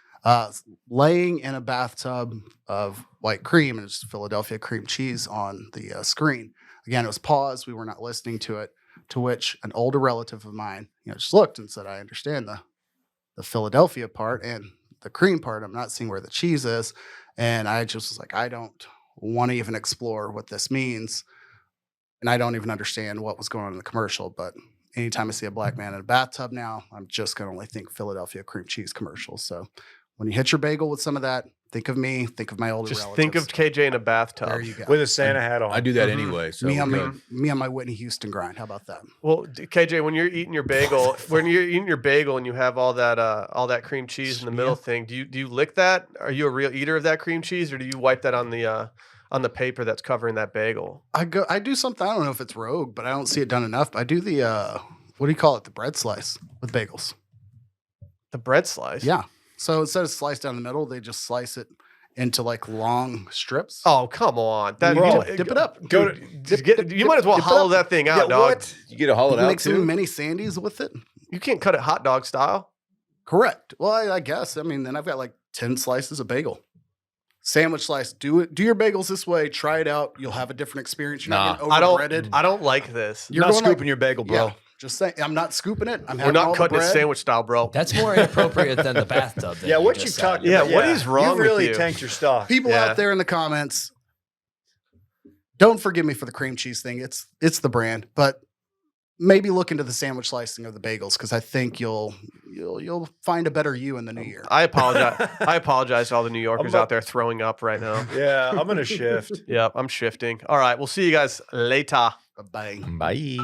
laying in a bathtub of white cream and just Philadelphia cream cheese on the screen. Again, it was paused. We were not listening to it. To which an older relative of mine, just looked and said, "I understand the Philadelphia part and the cream part. I'm not seeing where the cheese is." And I just was like, I don't want to even explore what this means. And I don't even understand what was going on in the commercial. But anytime I see a black man in a bathtub now, I'm just going to only think Philadelphia cream cheese commercials. So when you hit your bagel with some of that, think of me, think of my older Just relatives. think of KJ in a bathtub. There you go. With a Santa hat on. I do that Mhm. anyway. So me, on we're my, good. me on my Whitney Houston grind. How about that? Well, KJ, when you're eating your bagel, and you have all that cream cheese in the middle thing, do you lick that? Are you a real eater of that cream cheese, or do you wipe that on the paper that's covering that bagel? I do something. I don't know if it's rogue, but I don't see it done enough. I do the what do you call it? The bread slice with bagels. The bread slice? Yeah. So instead of slice down the middle, they just slice it into like long strips. Oh, come on. That Bro, dip it up. Go you might as well dip it hollow up. that thing out, dog. What? You get a hollowed You can out make some too? mini sandies with it. You can't cut it hot dog style. Correct. Well, I guess. I mean, then I've got like 10 slices of bagel. Sandwich slice. Do your bagels this way. Try it out. You'll have a different experience. You're not I getting over-breaded. don't like this. You're not going scooping like- your bagel, bro. Yeah. Just saying. I'm not scooping it. I'm We're having all not the cutting it bread. sandwich style, bro. That's more inappropriate than the bathtub. that Yeah, what just you said. talking Yeah, about? what is wrong You with really you? tanked your stock. People Yeah. out there in the comments, don't forgive me for the cream cheese thing. It's the brand, but maybe look into the sandwich slicing of the bagels because I think you'll find a better you in the new year. I apologize. I apologize to all the New Yorkers I'm out there throwing up right now. Yeah, I'm going to shift. Yep, I'm shifting. All right, we'll see you guys later. Bang. Bye.